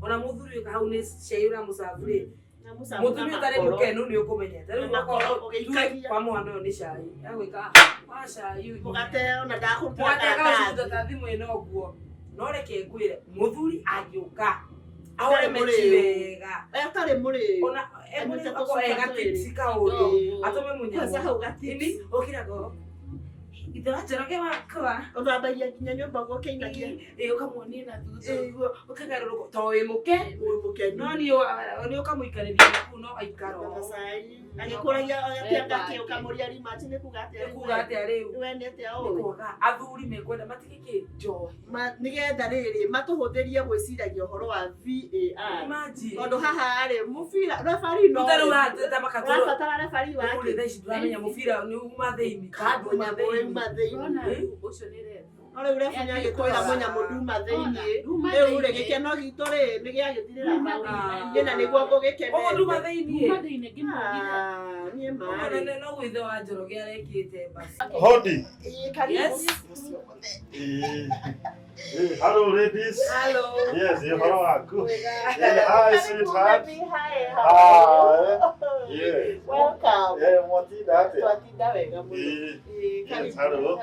ona mũthuri ũyũ hau nĩ ciaira mũcabu rĩ mũtumia ũtarĩ mũkenu nĩ ũkũmenyete rĩu ũgĩikaria kwa mwana ũyũ nĩ cai agwĩka wa cai mũgate ona ndakũruta ta thimũ ĩno ũguo no reke ngwĩre mũthuri agĩũka ahore meciwega atarĩ mũrĩ ona egatipsi kaũndũ atũme Munyamu ini ũkĩrago ithatĩroge wakwa ũthambagia nginya nyũmba guo kĩinagia ũkamwonie na thutha ũguo ũkagarũrũka to wĩ mũke no nĩ ũkamũikarĩria kũu no aikaro agĩkũragia agĩtianga kĩ ũkamũria rimati nĩ kuga atĩa rĩu wendete ũũ athuri mekwenda matigĩkĩ njohi nĩgetha rĩrĩ matũhũthĩrie gwĩciragia ũhoro wa VAR tondũ haha rĩ mũbira referee no ũrabatara referee wake thaa ici ndũramenya mũbira nĩ uma thĩinĩ kandũ uma thĩinĩ ũcio nĩ ref no rĩu refu nĩ agĩkwĩra Munyamu nduma thĩinĩ rĩu rĩ gĩkeno gitũ rĩ nĩ gĩagĩthirĩra hau ĩna nĩguo ngũgĩkenete ũguo nduma thĩinĩ niĩ marĩ no gwĩthe wa Njoroge arekĩte basi Hodi. Yes. Hello, ladies. Hello. Yes, you hello, aku. Hi, sweetheart. Yeah. Welcome. Mwatindate. Twatinda wega mũno. Yes, hello.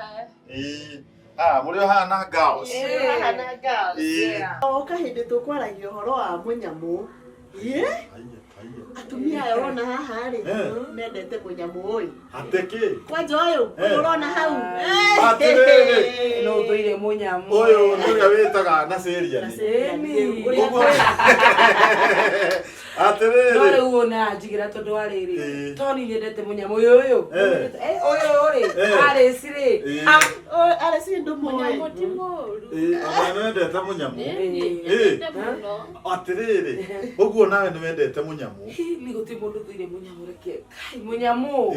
Mũrĩ hana girls. Hana girls. Oka hĩndĩ tũkwaragia ũhoro wa Munyamu. Atumia aya ũrona haha rĩ mendete Munyamu ũyũ. Ateke. Kwanja ũyũ ũrona hau. Atĩrĩrĩ. No ũthũire Munyamu. Oyo ndio wetaga na seria ni. Atere. Nore uona jigira tondu ariri. Toni nyendete Munyamu uyu. Uyu ri. Are sire. Are sire ndo Munyamu ti moru. Amana wendete Munyamu. Atere. Uguo nawe ni wendete Munyamu. Ni guti mundu thire Munyamu reke. Kai Munyamu.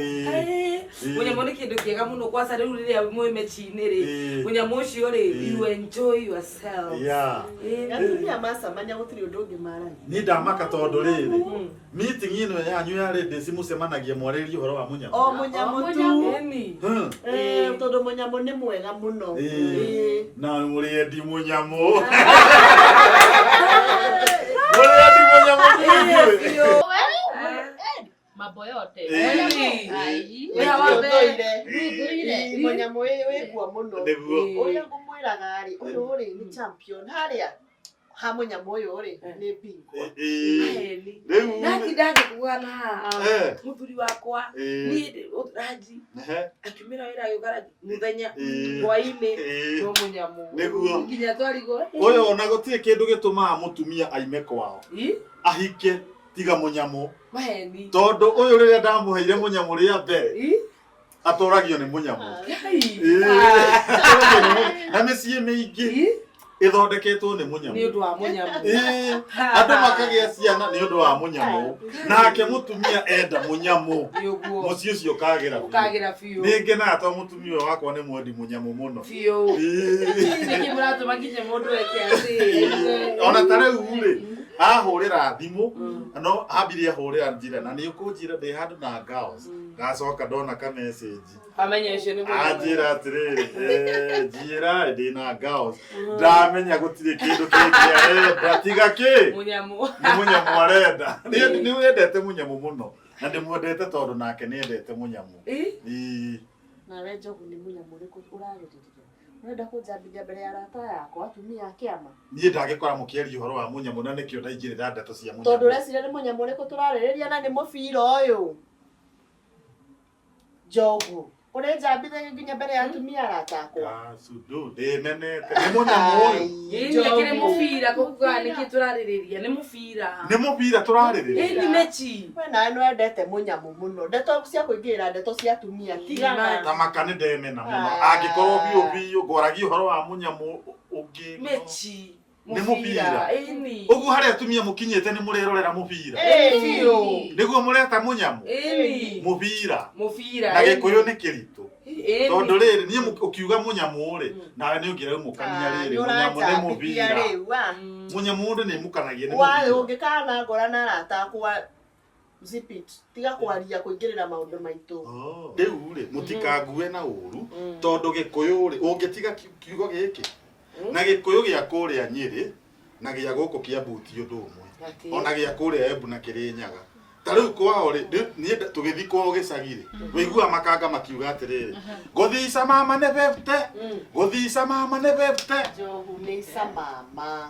Munyamu ni kindu kiega muno kwasa riu riria mwe mechini ri. Munyamu ucio ri you enjoy yourself. Yeah. Atumia macamania gutiri undu ungi maragia. Ni ndamaka tondu riri. Meeting ino yanyu ya ladies mucemanagia mwarĩrie ũhoro wa Munyamu. O Munyamu tu. Tondu Munyamu ni mwega muno. Na mũrĩendi Munyamu. Mũrĩendi Munyamu. Mambo yote. Munyamu wĩguo muno. Ũrĩa ngũmwĩraga rĩ, ũyũ rĩ ni champion harĩa. Ha Munyamu uyu ri ni bingo. Naki ndage kuana muthuri wakwa ni Raji. Akimira wira yugara muthenya hwaini no Munyamu. Niguo. Nginya twarigo. Uyu ona gutire kindu gitumaga mutumia aime kwao. Ahike tiga Munyamu. Maheni. Tondu uyu riria ndamuheire Munyamu ria mbere. Atoragio ni Munyamu. Na mĩciĩ mĩingĩ ithondeketwo ni Munyamu. Ni undu wa Munyamu. Andu makagia ciana ni undu wa Munyamu. Nake mutumia enda Munyamu. Muciĩ ucio ukagira fiu. Ni ngena to mutumia wakwa ni mwendi Munyamu muno. Fiu. Ni kimurato makinye mundu eke ati. Ona tare ure. Ahurira thimu no ambire ahurira njira na ni ukunjira ndi handu na girls gacoka ndona ka message amenya icio ni Munyamu anjira atiriri njira ndi na girls ndamenya gutire kindu kingi ndatiga ki Munyamu ni Munyamu arenda ni wendete Munyamu muno na ndimwendete tondu nake ni endete Munyamu na we Njogu ni Munyamu riku uragiriria urenda kunjambithia mbere ya arata yakwa atumia akiama niĩ ndangĩkora mũkĩaria ũhoro wa Munyamu na nĩkĩo ndaingĩrĩra ndeto cia Munyamu tondu reciria ni Munyamu riku turarĩrĩria na ni mũbira ũyũ Njogu urenjambithia nginya mbere ya atumia arata akwa sudu ndĩnenete ni Munyamu ũyũ Njogu ni mubira kuga niki turarĩrĩria ni mubira turarĩrĩria ni mechi we nawe nĩwendete Munyamu muno ndeto cia kũingĩrĩra ndeto cia atumia tigana tamaka nĩ ndemena mũno angĩkorwo biũ ngwaragia ũhoro wa Munyamu ũngĩ mechi ni mubira uguo harĩa atumia mũkinyĩte nĩ mũrerorera mubira nĩguo mũreta Munyamu mubira na gĩkũyũ nĩ kĩritũ tondu rĩrĩ niĩ ũkiuga Munyamu rĩ nawe nĩ ũngĩraumũkania rĩrĩ Munyamu nĩ mubira Munyamu mũndũ nĩ mũkanagia nĩ mubira ũngĩkana ngora na arata akwa zip it tiga kwaria kuingĩrĩra maũndũ maitũ rĩu rĩ mũtikangue na ũru tondu gĩkũyũ rĩ ũngĩtiga kiugo gĩkĩ na gĩkũyũ gĩa kũrĩa Nyĩrĩ na gĩa gũkũ Kĩambu ti ũndũ ũmwe ona gĩa kũrĩa Embu na Kĩrĩnyaga ta rĩu kwao rĩ niĩ tũgĩthi kwao gĩcagi rĩ wĩigua makanga makiuga atĩrĩrĩ gũthica mama nĩ 50 gũthica mama nĩ 50 Njogu nĩ ica mama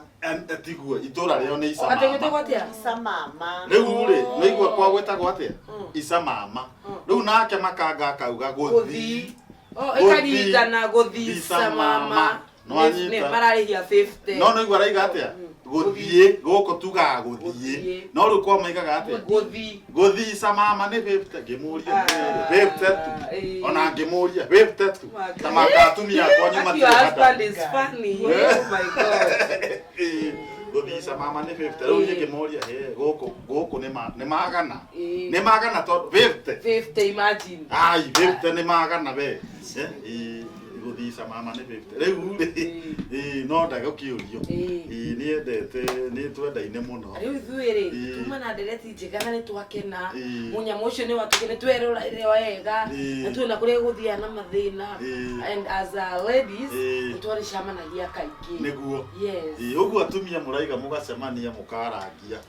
tiguo itũra rĩo nĩ ica mama rĩu rĩ wĩigua kwao gwĩtagwo atĩa ica mama rĩu nake makanga akauga gũthi ikanyitana gũthica mama nĩ mararĩhia 50 no no igua raiga atĩa gũthiĩ gũkũ tugaga gũthiĩ no rĩu kwa maigaga atĩa gũthica mama nĩ 50 ngĩmũria 50 ona ngĩmũria 50 ta makatumia kwanyu gũthica mama nĩ 50 rĩu niĩ ngĩmũria gũkũ nĩ magana tondũ 50 imagine ai 50 nĩ magana we gũthica mama nĩ 50 rĩu no ndagũkĩũrio niĩ endete nĩ twendaine mũno rĩu ithuĩ tuma na ndereti njega na nĩ twakena Munyamu ũcio nĩ watũkene twerorire wega na tuona kũrĩa gũthiaga na mathĩna and as a ladies nĩ twarĩcemanagia kaingĩ nĩguo ũguo atumia mũraiga mũgacemania mũkarangia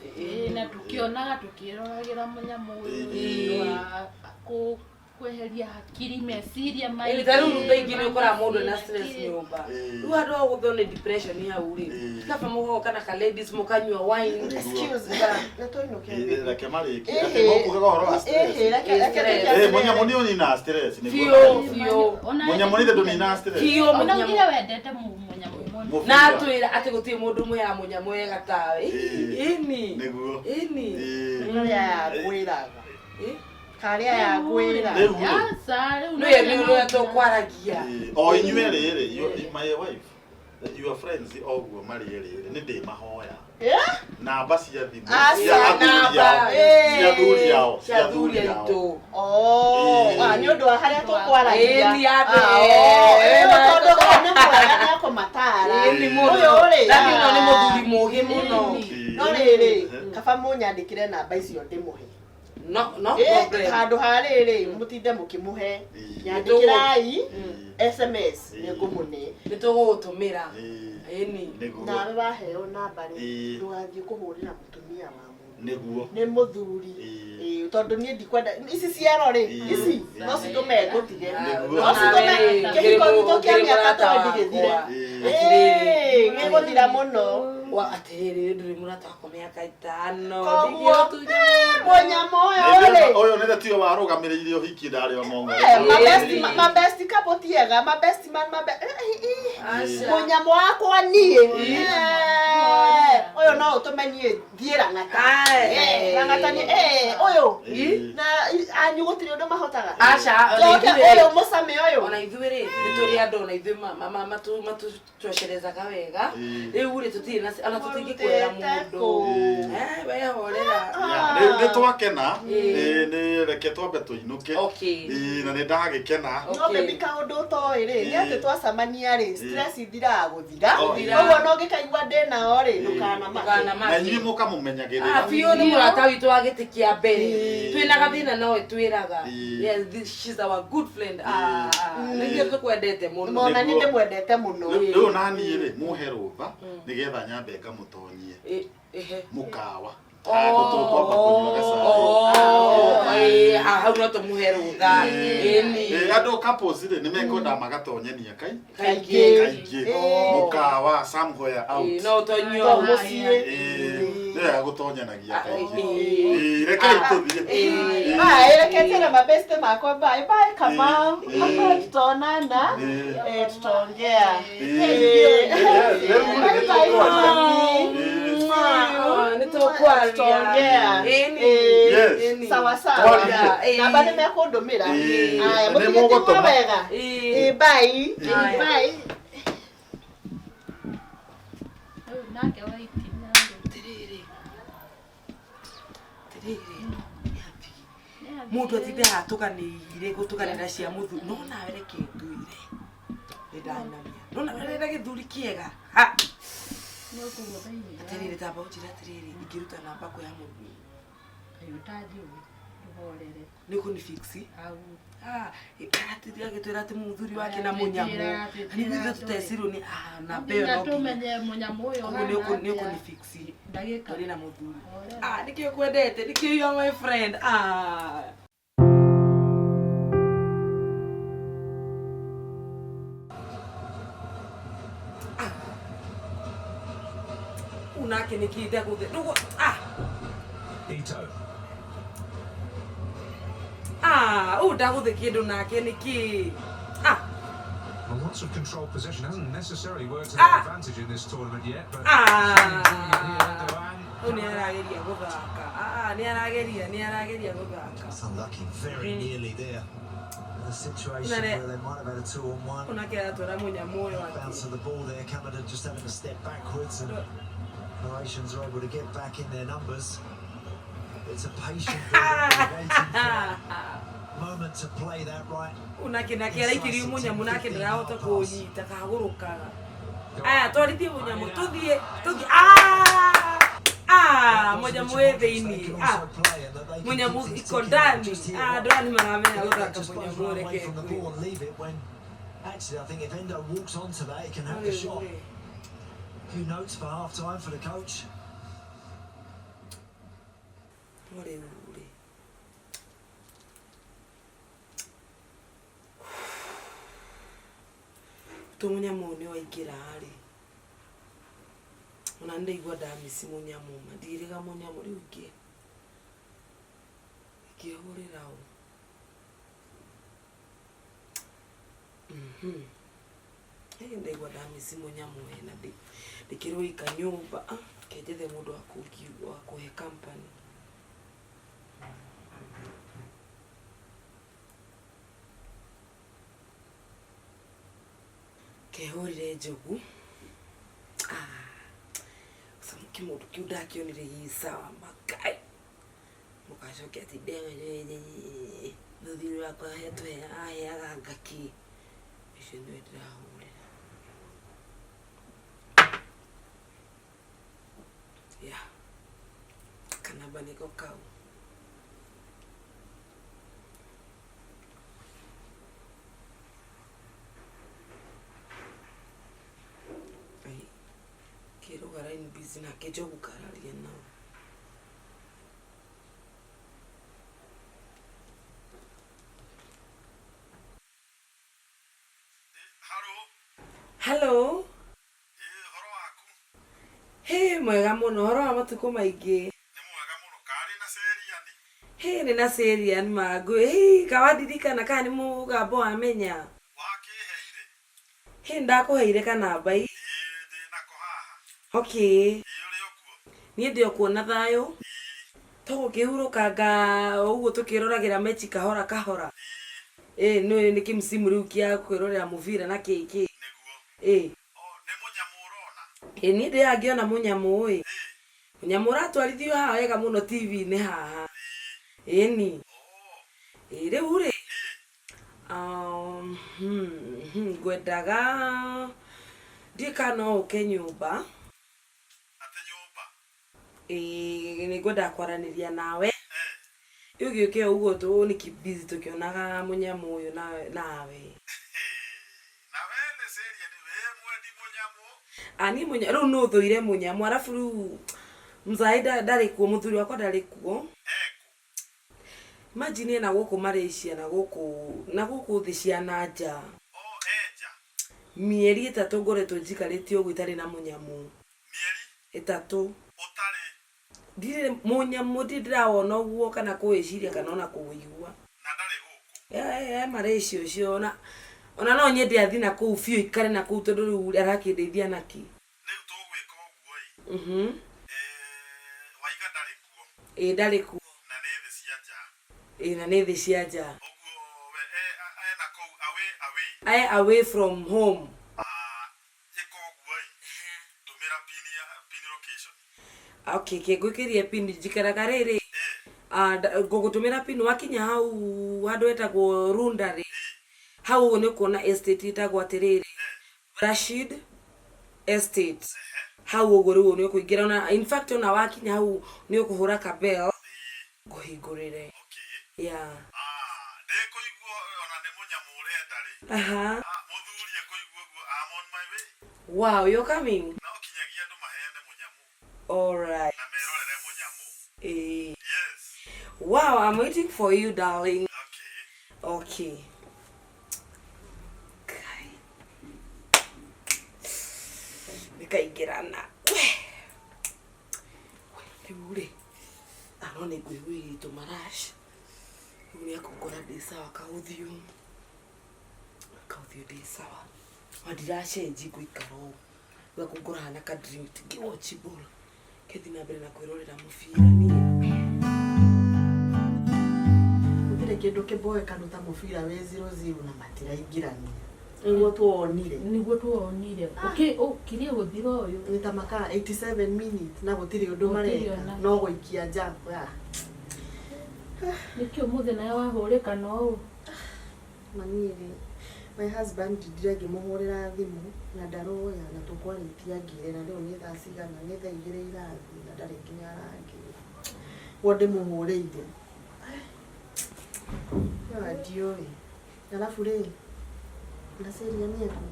na tukionaga tukĩroragĩra Munyamu ũyũ kweheria hakiri meciria mai Ili tari mundu ingine ukora mundu na stress nyumba. Ru ando guthone depression ya uri. Kaba mugo kana ka ladies mukanywa wine. Excuse me. Na to inoke. La kemari ki. Ate mo kuga horo stress. Munyamu ni oni na stress ni. Fio. Munyamu ni ndo ni na stress. Fio Munyamu wendete Munyamu. Na twira ati guti mundu mwera Munyamu Mwega tawe. Ini. Neguo. Ini. Ya gwiraga. Karia ya gwira. Ya sare No ye ni ro to kwaragia. Oh inywe rere, my wife. Your friends ogwo mari rere ni de mahoya. Na basi ya thimu. Ya dhuri yao. Ya dhuri yao. Oh, ni undu wa haria tukwaragia. Ni ade. Tondu kana mwega na komatara. Ni mundu. Lakini no ni muthuri mugi muno. No riri, kaba munyandikire namba icio ndimuhe. No problem. Handu hariri mutinde mukimuhe. Nyandikirai SMS ningumune. Nitugutumira. Eni. Nawe waheo namba ri ndugathie kuhurira mutumia wa mundu. Neguo. Ni muthuri. Tondu ni ndikwenda ici ciaro ri ici no citume ngutige. No citume kihiko gito kia miaka twandigithire. Ngiguthira muno. Wa atiriri nduri murata wako miaka 5. Munyamu uri. Oyo nenda tio warugamiriire uhiki ndari wa mongo. My best couple tiega, my best man, my best. Munyamu wakwa nie. Oyo no utumenie thiera ngata. Ngata ni oyo. Na anyu gutiri undu mahotaga. Acha oyo musame oyo. Ona ithuiri nituri andu na ithu matu twosherezaga wega. Riu ri tutiri na ona tutingikwera mundu. Baya horera. Ni twakena ni reke twambe tuinuke. Na ni ndagikena. No baby kaundu toiri ni ati twacamania ri stress ithira guthira. Oguo no ngikaigua ndina ori ndukana maki. Na nyui mukamumenyagirira. Fio ni murata witu wa giti kia mbere. Twina gathina no twiraga. Yes, she's our good friend. Nige tukwendete muno. Mona ni ndimwendete muno. Riu nani ri muhe rutha nigetha nyambe ngamutonyie. Mukawa. Hau no tumuhe rutha. Andu couples ri nimekwenda magatonyenia kaingi. Mukawa somewhere out. No tonyo mucie. Ya gutonyanagia kaingi. Reke ituthie. Reke tena mabeste makwa bye bye kama. Tutonana. Tutongea. Nitokwaria. Sawa sawa. Na bado mekundumira. Aya, mutigitwa wega. Bye. Bye. Nake waiti mundu atinde hatuganire gutuganira cia muthu no nawe reke nduire ndanamia no nawe reke githuri kiega ha no kugodaini atiriri tamba ujira atiriri ingiruta namba ko ya muthu ayutaji uhorere niko ni fixi au ikaratiria gitwira ati muthuri wake na Munyamu ni bithu tutesirwo ni na beo no tumenye Munyamu uyo niko ni fixi ndagika ri na muthuri nikio kwendete nikio you my friend unake nikide guthe nugo Ito. Ndaguthe kindu nake niki Well, lots of control possession hasn't necessarily worked to their advantage in this tournament yet, but niarageria guthaka niarageria guthaka. It's unlucky, very nearly there. The situation where they might have had a 2-on-1. Bounce of the ball there, Canada just having to step backwards, and Croatians are able to get back in their numbers. It's a patient waiting for moment to play that right. Raikiri Munyamu nake ndirahota kunyita kagurukaga. Twarithie Munyamu tuthie Munyamu wi thiini. Munyamu iko ndani. Ndani maramenya guthaka Munyamu reke. Actually, I think if Endo walks onto that, he can have the shot. A few notes for half time for the coach. Munyamu ni waikira ari. Ona ndaigua ndamisi Munyamu mandiriga Munyamu riu ki. Kihurira u. Ndaigua ndamisi Munyamu wena ndikiruika nyumba kejethe mundu wa kuhe company. Kehurire njogu. Samuki mundu kiu ndakionire gi sawa makai. Mukacokia ati ndenga thuthiri wakwa hetwe aheaga ngaki. Icio ndio ndirahurira. Ya. Kanamba niko kau. Kero garaini busy na kejo gukararia nao. Hello. Horo waku. Hey, mwega muno, horo wa matuko maingi. Ni mwega muno, kari na seriani. Hey, ni na seriani magu. Hey, kawadirikana kana ni mugabo amenya. Wakiheire. Hey, ndakuheire kana bai. Ndinako haha. Okay. Uri okuo. Ni ndio kuona thayo. Togo kihurukaga uguo tukirораgira mechi kahora kahora. Ni kimsimu riu kia kwirorera muvira na kiki. Ni Munyamu urona. Ni ndi angiona Munyamu oi. Munyamu ratwarithio haha wega muno TV ni haha. Ni. Riu ri. Ngwendaga ndikano uke nyumba. Ate nyumba. Ni ngwenda kwaraniria nawe. Yugi uguo tu ni kibizi tukionaga Munyamu uyu nawe. Ani Munyamu ru no thuire Munyamu arafu ru mzaida ndari kuo muthuri wakwa ndari kuo. Imagine na guku Malaysia na guku thi cia nanja. Eja. Mieri 3 ngoretwo njikaritio ugu itari na Munyamu. Mieri 3. Utari. Ndire Munyamu ndirawona uguo kana kuwiciria kana ona kuwigua. Na ndari guku. Malaysia ucio ona no nyende athi na ku fio ikare na ku tondu riu arakindeithia naki. Riu tugwika uguo i. Waiga ndari kuo. Ndari kuo. Na ni thi cia nja. Na ni thi cia nja. Uguo we na ku away. Away from home. Iko uguo i. Tumira pin location. Okay, kegwikirie pin njikaraga riri. Gugutumira pin wakinya hau handu etagwo Rundari. Hau ni kuona estate itagwo atiriri. Rashid Estate. Hau uguo riu ni kuingira na in fact ona wakinya hau ni ukuhura kabel. Guhingurire. Okay. Yeah. Ndikuigua ona ni Munyamu urenda ri. Muthuri ekuigua guo I'm on my way. Wow, you're coming. No kinyagia ndu mahene Munyamu. All right. Na merorere Munyamu. Yes. Wow, I'm waiting for you, darling. Okay. Okay. Nikaingirana. Riure. Anone gwiwi to marash. Uni akukora desa wakaudhiu. Kaudhiu desa wa. Madirashe njigu ikaro. Wakugora na kadrink tigi watchable. Kethi na mbere na kwirorera mufira ni. Gutire kindu kiboe kanuta mufira we 0-0 na matiraingirania. Niguo tuonire. Okay, kiria guthira uyu. Ni tamaka 87 minutes na gutire undu mareka. No guikia nja. Nikio muthe nayo wahurika no. Maniri. My husband ndiragi muhurira thimu na ndaroya na tukwaritia ngire na riu ni thaa cigana ni thaa 2 irathi na ndari kinya rangi. Wonde muhurire. Ya dioi. Alafu ri na seria nieku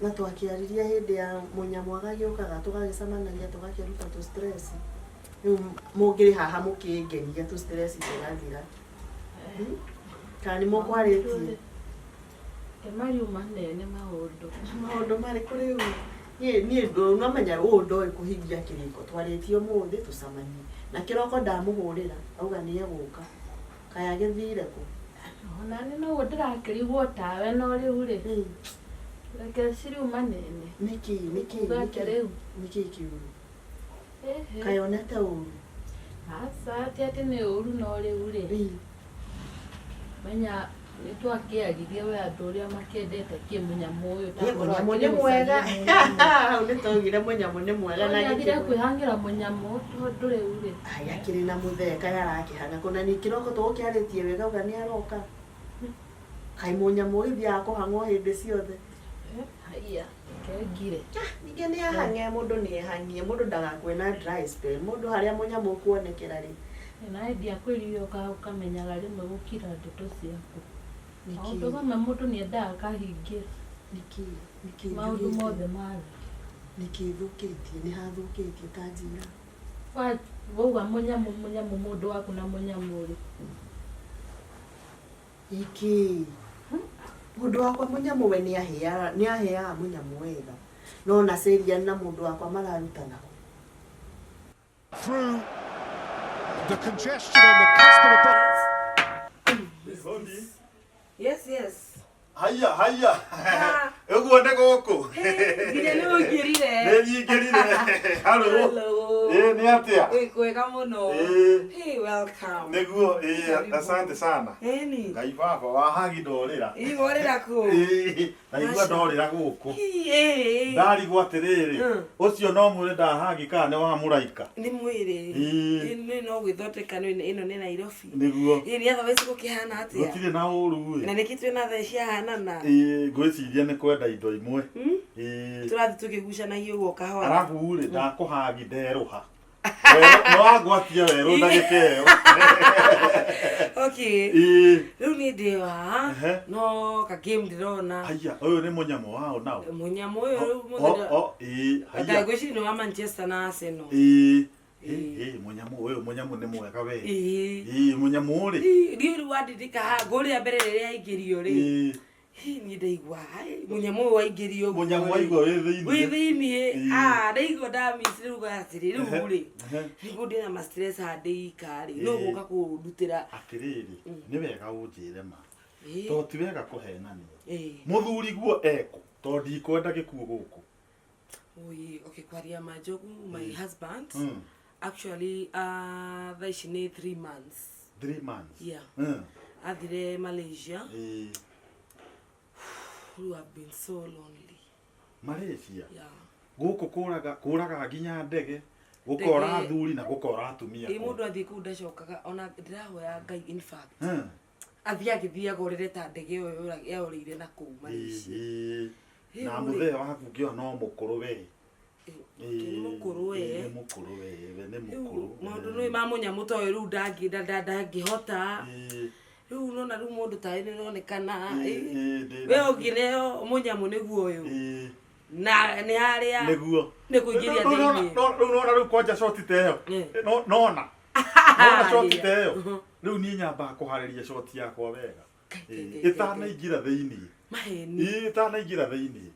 na twakiariria hindi ya Munyamu agagiukaga tugagicamanagia tugakiruta tu stress riu mungiri haha mukingenia tu stress tirathira. Kani mukwaritie Emari umanene maundu mari kuri ni ndo no menya ndo kuhingia kiriko twaritio muthi tucamanie na kiroko ndamuhurira auga ni eguka kaya githire ku nani no ndirakirigwo tawe no riu ri reke ciri umanene niki kiuru kayonete uru asa ati ni uru no riu ri menya nitwakiaririe we andu uria makendete Munyamu uyu Munyamu ni mwega unitogire Munyamu ni mwega na ngire kwihangira Munyamu ndure uri aya kiri na mutheka yarakihana kuna ni kiroko tukiaritie wega uga ni aroka kai Munyamu ithia kuhangwo hindi ciothe haya kengire ninge ni ahange mundu ni ahangie mundu ndagakwena dry spell mundu haria Munyamu kuonekera ri na ndia kwiriyo ukamenyaga rimwe gukira ndeto ciaku maundu mamwe mundu ni endaga kahingia niki maundu mothe mari nikithukitie ni hathukitie kanjira wauga Munyamu mundu waku na Munyamu ri iki mundu wakwa Munyamu we ni ahea Munyamu wega no na seria na mundu wakwa mararutana through the congestion on the cusp of the Yes. Haya. Uguo ne guku. Ngire ni ungirire. Ni ngirire. Hello. Ni atia. Kwega muno. Welcome. Neguo asante sana. Ni. Ngai baba wahagi ndorira. Igorira ku. Naigua ndorira guku. Ndari gwatiriri. Ucio no mwire ndahagi kana wa muraika. Ni mwire. Ni no gwithotekano ino ni Nairobi. Neguo. Ni otherwise gukihana atia. Gutire na uru na nikitwe na theshia hanana. Ngwiciria ni kwenda indo imwe. Turathi tukigucanagia ugo kahora. Arabu ri ndakuhagi nderuha. No agwatia weru ndagikeo. Okay. Riu ni ndiwa. No ka game ndirona. Haya, uyu ni Munyamu wao nao. Munyamu uyu haya. Ndagwici ni wa Manchester na Arsenal. Munyamu ni mwega we. Munyamu ri. Riu wadidika ha goli ya mbere riria aingirio ri. Ni ndaigua Munyamu waingirio. Munyamu waigua we thiini. Ndaigua ndamisi riu gatiri riu ri. Riu ndina ma stress handi ikari. No guka kundutira. Atiriri. Ni wega unjire ma. To ti wega kuhenania. Muthuri guo eko. To ndikwenda gikuo guku. Okay, kwaria majogu my husband. Actually, thaici ni 3 months. 3 months? Yeah. Athire Malaysia. Who have been so lonely. Malaysia? Yeah. Guku kuraga nginya ndege. Gukora athuri na gukora atumia. Mundu athii ku ndacokaga ona ndirahoya Ngai in fact. Athii agithia gorere ta ndege yo yorire na ku Malaysia. Na muthe waku ngio no mukuru we. Mukuru we. Maundu no ma Munyamu to riu ndangihota. Riu nona riu mundu ta ni ronekana. We ogireo Munyamu niguo uyu. Na ni haria. Niguo. Ni kuingiria thiini. Nona riu kwanja shoti teyo. Nona. Nona shoti teyo. Riu ni nyamba kuhariria shoti yakwa wega. Itanaingira thiini. Maheni. Itanaingira thiini.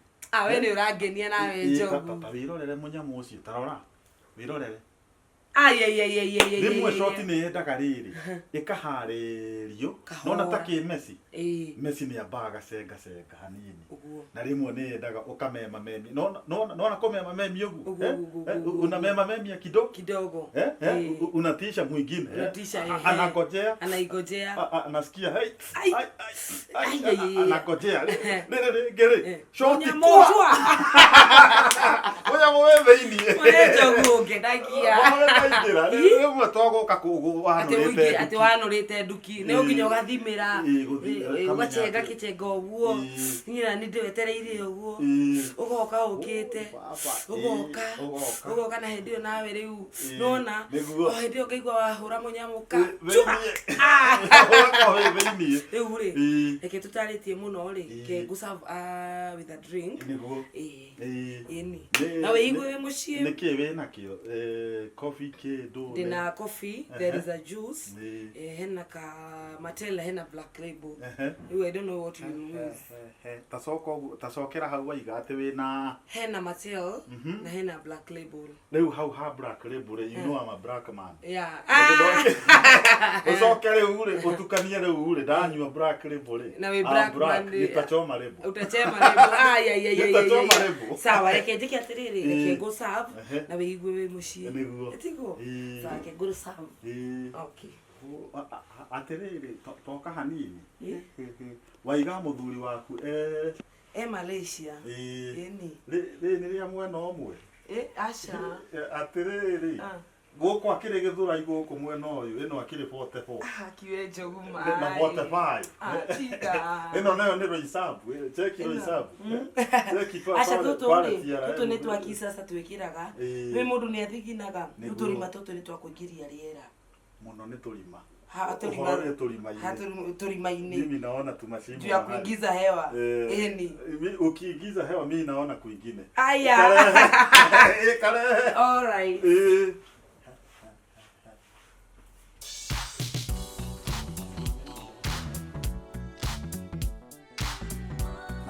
We ni urangenia nawe njogu. Wirorere Munyamu ucio tarora. Wirorere. Rimwe shoti ni yendaga riri. Ikaharirio. Nona taki Messi. Messi ni ambaga senga hanini. Na rimwe ni yendaga ukamema memi. Nona komema memi ugu. Unamema memi ya kidogo. Unatisha mwingine. Anagojea. Anaigojea. Anasikia hey. Anagojea. Gere. Shoti kwa. Munyamu we thiini. Njogu ngedagia. Rimwe twagoka kugu wanurite. Ati wanurite nduki. Ni uginya ugathimira. Ugachenga kichenga uguo. Ngira ni ndiwetereire uguo. ugoka ukite ugoka na hendio nawe riu nona o hendio kaigwa wahura munyamuka riu ri eke tutaritie muno ri ke gusa with a drink ini nawe igwe mushie niki wena kio coffee ke do Ndina coffee there is a juice hena ka matela hena black label I don't know what you use tasokera hau waiga ate wina hena matel na hena black label riu hau ha black label you know I'm a black man usokere ure utukania riu ure ndanywa black label na we black man utachoma label utachoma label sawa reke ndike atiriri reke go serve na we igwe we mushie etiko sawa ke go serve okay atiriri toka hanini waiga muthuri waku Malaysia ini ni ria mwena omwe asha atiriri goko akire githura igoko mwena uyu ino akire 44 kiwe joguma na 45 tida ino nayo ni roisabu check roisabu check kwa asha toto ni twaki sasa twikiraga we mundu ni athiginaga tuturima toto ni twakuingiria riera muno ni turima Turimaini. Mimi naona tumashimo. Juu ya kuingiza hewa. Ukiingiza hewa mimi naona kwingine. Aya. Kale. All right.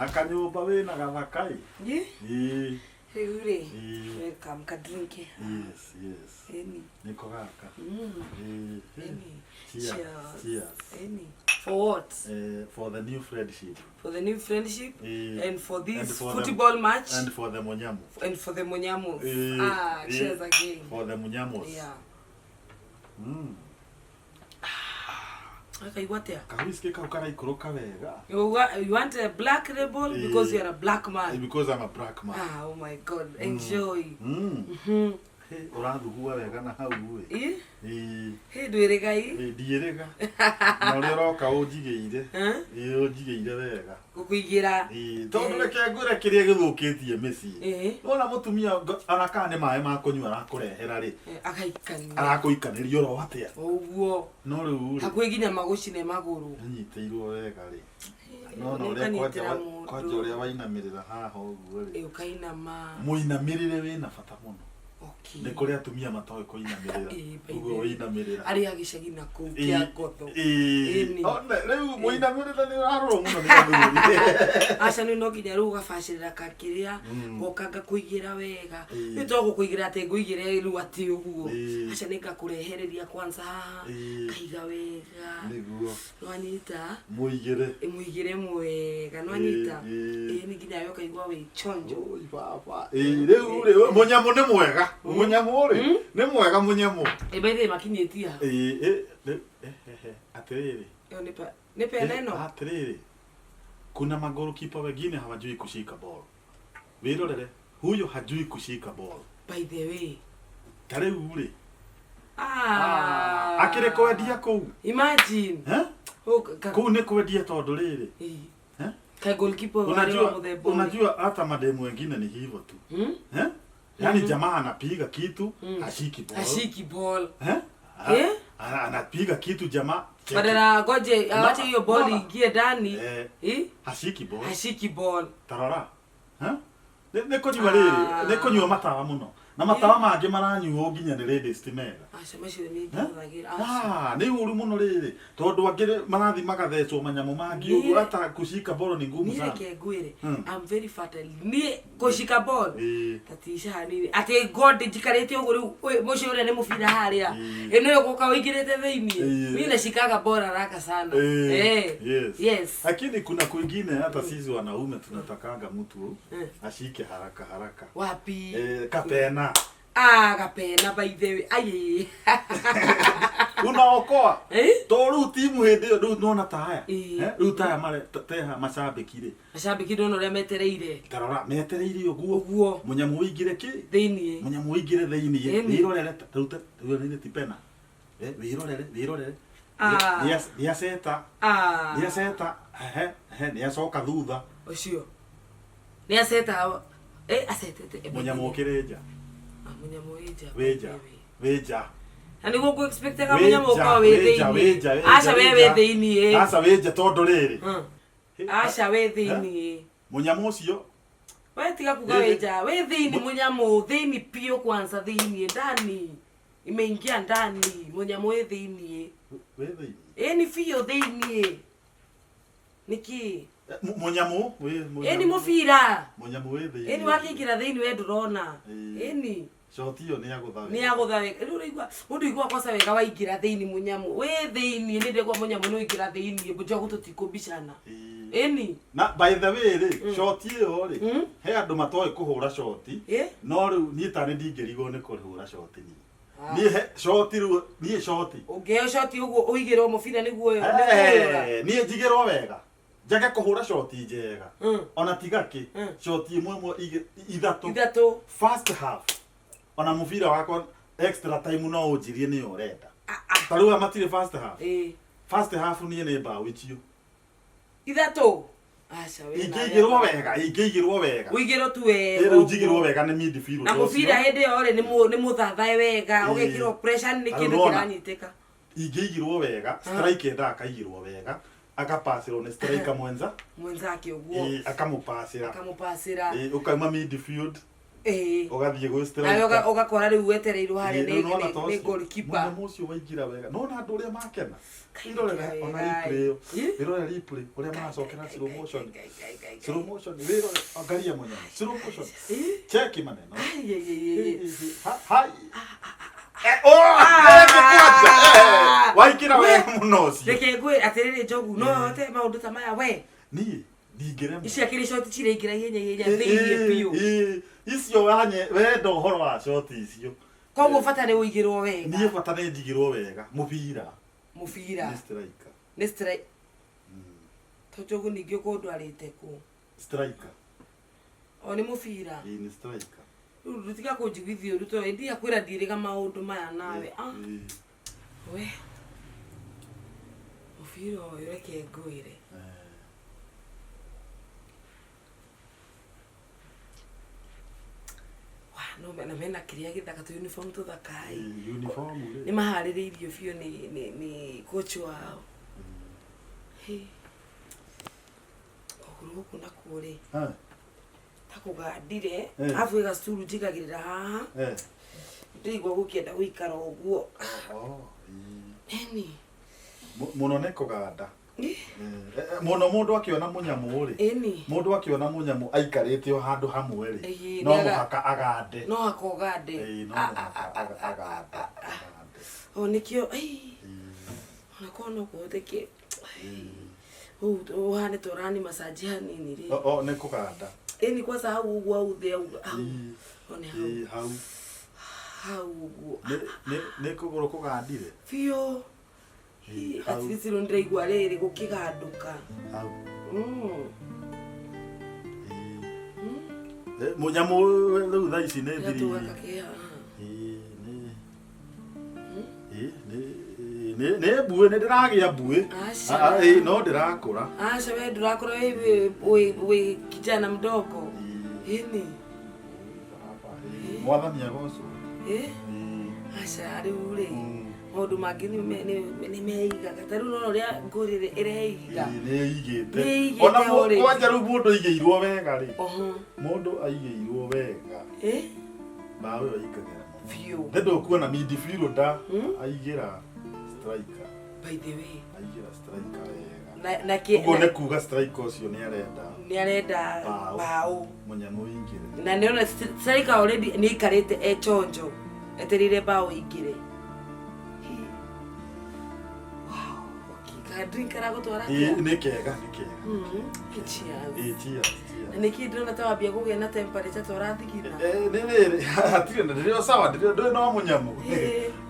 Akanyumba wena gathakai. Ure. Welcome ka drink. Yes. Niko gaka. Cheers. For what? For the new friendship. For the new friendship and for this football match and for the Munyamu. And for the Munyamu. Cheers again. For the Munyamus. Yeah. Okay, what there? You want a black label because you are a black man. Because I'm a black man. Oh my God, enjoy. Urathuhua wega na hau we. Ndwirega i? Ndierega. Na uri roka unjigeire. Unjigeire wega. Gukuigira. Tondu reke ngure kiria githukitie micii. Ona mutumia anaka ni maĩ ma kunyua arakurehera ri. Akaikania. Arakuikaniria ro atia. Uguo. No riu ri. Hakuĩ nginya magucine maguru. Anyitirwo wega ri. No ria kwanja uria wainamirira haha uguo ri. Ukainama. Muinamirire wina bata muno. Ni kuri atumia matoe kuinamirira uguo winamirira ari agicagi na ku kia ngotho riu muinamirira ni aroro muno ni athuri aca ni no nginya riu gabacirira kakiria ngokanga kuigira wega ni to gukuigira ate nguigira riu ati uguo aca ni ngakurehereria kwanza kaiga wega niguo nwanyita muigire mwega nwanyita ni nginya yo kaigwa we chonjo baba riu Munyamu ni mwega Munyamu ri ni mwega Munyamu bethe makinyitia atiriri nipe neno atiriri kuna magolikipa wengine hawajui kushika ball wirorere huyo hajui kushika ball by the way kariu ri akire kwendia kuu imagine kuu ni kwendia tondu riri ka goalkeeper unajua hata mademu wengine ni hivyo tu yani jamaa anapiga kitu hashiki ball anapiga kitu jamaa badala goje awache hiyo ball ingie ndani hashiki ball tarora niko nywa riri niko nywa matawa muno na matawa mangi maranyuo nginya ni ready stimega macio ni ni uru muno riri tondu angire marathi magathecwo manyamu mangi uguo hata kushika ball ni ngumu sana nike ngwire I'm very fertile ni kushika ball tatisha ni ati god jikarete uguo mucio ure ni mubira haria ino yo guka wigirete theini mimi nashikaga ball haraka sana yes lakini kuna kwingine hata sisi wanaume tunatakanga mtu ashike haraka wapi kapena kapena by the way ai unaokoa to ru timu hindi ru nona taya ru taya mare teha mashabiki no ria metereire tarora metereire uguo Munyamu wigire ki theini Munyamu wigire theini wirorere ruta wirorere tipena wirorere dia seta ni asoka thutha ucio Ni aseta asetete. Munyamu kireja. Munyamu Weja. Ani go expect ka Munyamu kwa wetheini. Acha wewe theini. Acha weja tondu riri. Acha we theini. Munyamu ucio. We tiga kuga weja. We theini Munyamu theini pio kwanza theini ndani. Imeingia ndani. Munyamu we theini. We theini. Ni fio theini. Niki. Munyamu ni mufira. Munyamu we theini. Ni wakingira theini we ndurona. Ni shoti yo ni aguthawe. Ni aguthawe. Riu rigwa mundu igwa kwasa wega waingira theini Munyamu. We theini ni ndegwa Munyamu no ingira theini bujo gututikumbicana. Ni na by the way ri shoti yo ri he andu matoe kuhura shoti no riu ni tani ndingerigo ni kuhura shoti ni. Ni he shoti ru ni shoti. Ungeo shoti ugo uigirwo mufira niguo ni njigirwo wega. Jaga kuhura shoti njega. Ona tigaki shoti imwe ithatu. First half. Ona mufira wako extra time no ujirie ni urenda. Taruga matire first half. First half ni bao ichio. Ithatu. Acha we. Igigirwo wega. Uigirwo tu wega. Ero ujigirwo wega ni midfield. Na mufira hende yore ni muthathae wega. Ugekirwo pressure ni kindu kiranyiteka. Igigirwo wega. Striker ndakaigirwo wega. Akapasira ni striker mwenzake uguo. Akamupasira. Ukaima midfield. Ugathie go striker. Ayo ugakora riu wetereirwo hari ni goalkeeper. Munyamu ucio waigira wega. No na andu uria makena. Irorera ona replay. Irorera replay uria maracokera slow motion. Slow motion. Irorera angalia Munyamu. Slow motion. Check maneno. Hai. Waikira we munosi. Reke gwe atiriri jogu no te maundu ta maya we. Ni ndingire. Icia kiri shoti chire igira hinya thiini pio. Icio wanye we ndo horo wa shoti icio. Koguo bata ni uigirwo wega. Ni bata ni njigirwo wega. Mufira. Ni striker. Ni striker. To jogu ningio kundu arite ku. Striker. Oni mufira. Ni striker. Rutiga kunjiguithio ruto ndia kwira ndiriga maundu maya nawe. We. Mufira uyu reke ngwire. No mena kiria githaka tu uniform tu thakai. Uniform ni mahaririirio bio ni coach wao. Oguru kuna kure. Takugandire afu igacuru njigagirira haha. Ndigwa gukienda guikara uguo. Eni muno ne kuganda. Muno mundu akiona Munyamu ri. Mundu akiona Munyamu aikarite o handu hamwe ri. No muhaka agande. No akogande. Agande. Onikio Unakono kutheke. Uhane torani masaji hanini ri. Ne kuganda. Eni kwa sababu ugwa uthe one hau. Hau. Ne kugoro kugandire. Fio. Atisi rondre igwa riri gukiganduka. Hau. Munyamu riu tha ici ne thiri. Ne bue ne ndiragia bue. No ndirakura. Acha we ndirakura we kijana mdogo. Ini. Mwathani agoco. Acha riu ri. Maundu mangi ni meiga gataru no ria ngurire ireiga ni igite ona kwanja ru mundu igeirwo wega ri mundu aigeirwo wega bawe aikagera fio ndio kuona midfielder aigira striker by the way aigira striker wega na ke kuga striker ucio ni arenda bao Munyamu ingire na niona striker already ni ikarite chonjo eterire bao ingire. Drink karago twara kia. Ni kega. Cheers. Ni kidro na tawabia kuge na temperature twara thikina. Nene atire ndio sawa ndio no Munyamu.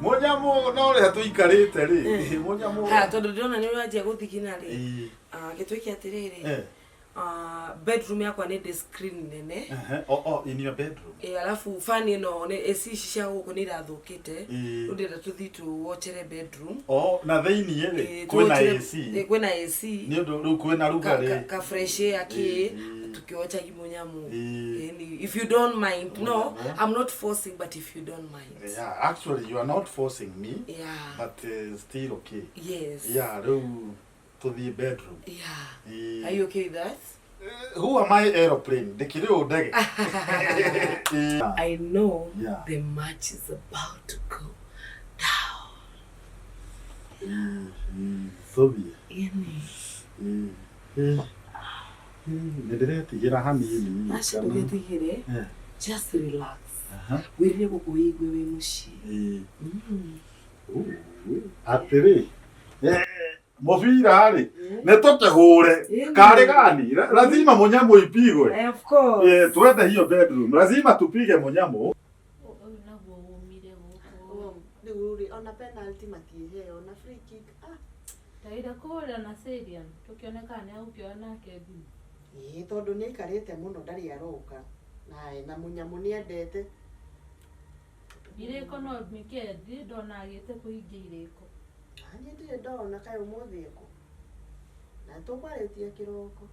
Munyamu no ri hatuikarite ri. Munyamu. Tondu ndona ni uraje guthikina ri. Gitwiki atiriri. Bedroom yakwa ni screen nene. In your bedroom. Alafu fani no ne AC shisha guko ni rathukite. Ndira tuthi tu watchere bedroom. Na theini ri kwina AC. Kwina AC. Ni ndu ru kwina rugarĩ. Ka fresh air ki tukiwacha Munyamu. If you don't mind. No, I'm not forcing, but if you don't mind. Yeah, actually you are not forcing me. Yeah. But still okay. Yes. Yeah, to the bedroom. Yeah. Are you okay with that? Who am I aeroplane? The kilo dege. I know the match is about to go down. Sobi. Just relax. We're going Atiri. Mofira ali. Netoke hore. Kare gani? Lazima Munyamu ipigwe. Of course. Tuende hiyo bedroom. Lazima tupige Munyamu. Ona penalty matihe, ona free kick. Taida kora na Syrian. Tukionekane au ukiona kedi. Tondu ni ikarite muno ndari aroka. Na Munyamu niendete. Ireko no mikendi ndona agite kuhingia ireko. Ani ndire ndona kayo umuthi eko. Na tukwaritie kiroko.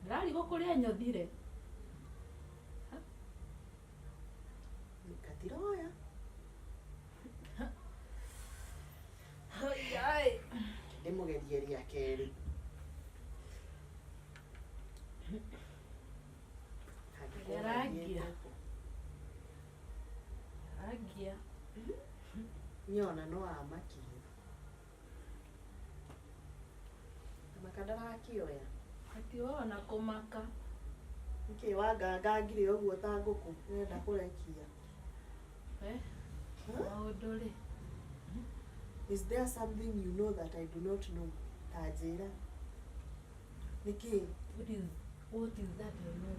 Ndari gukuria nyothire. Nikatiroya. Ai. Ndimugerie ria keri. Agia. Niona no amaki. Makadara akioya. Ationa kumaka. Nke wagaga ngire oguo ta nguku nenda kurekia. Maudole. Is there something you know that I do not know? Tajira. Niki, what is that you know?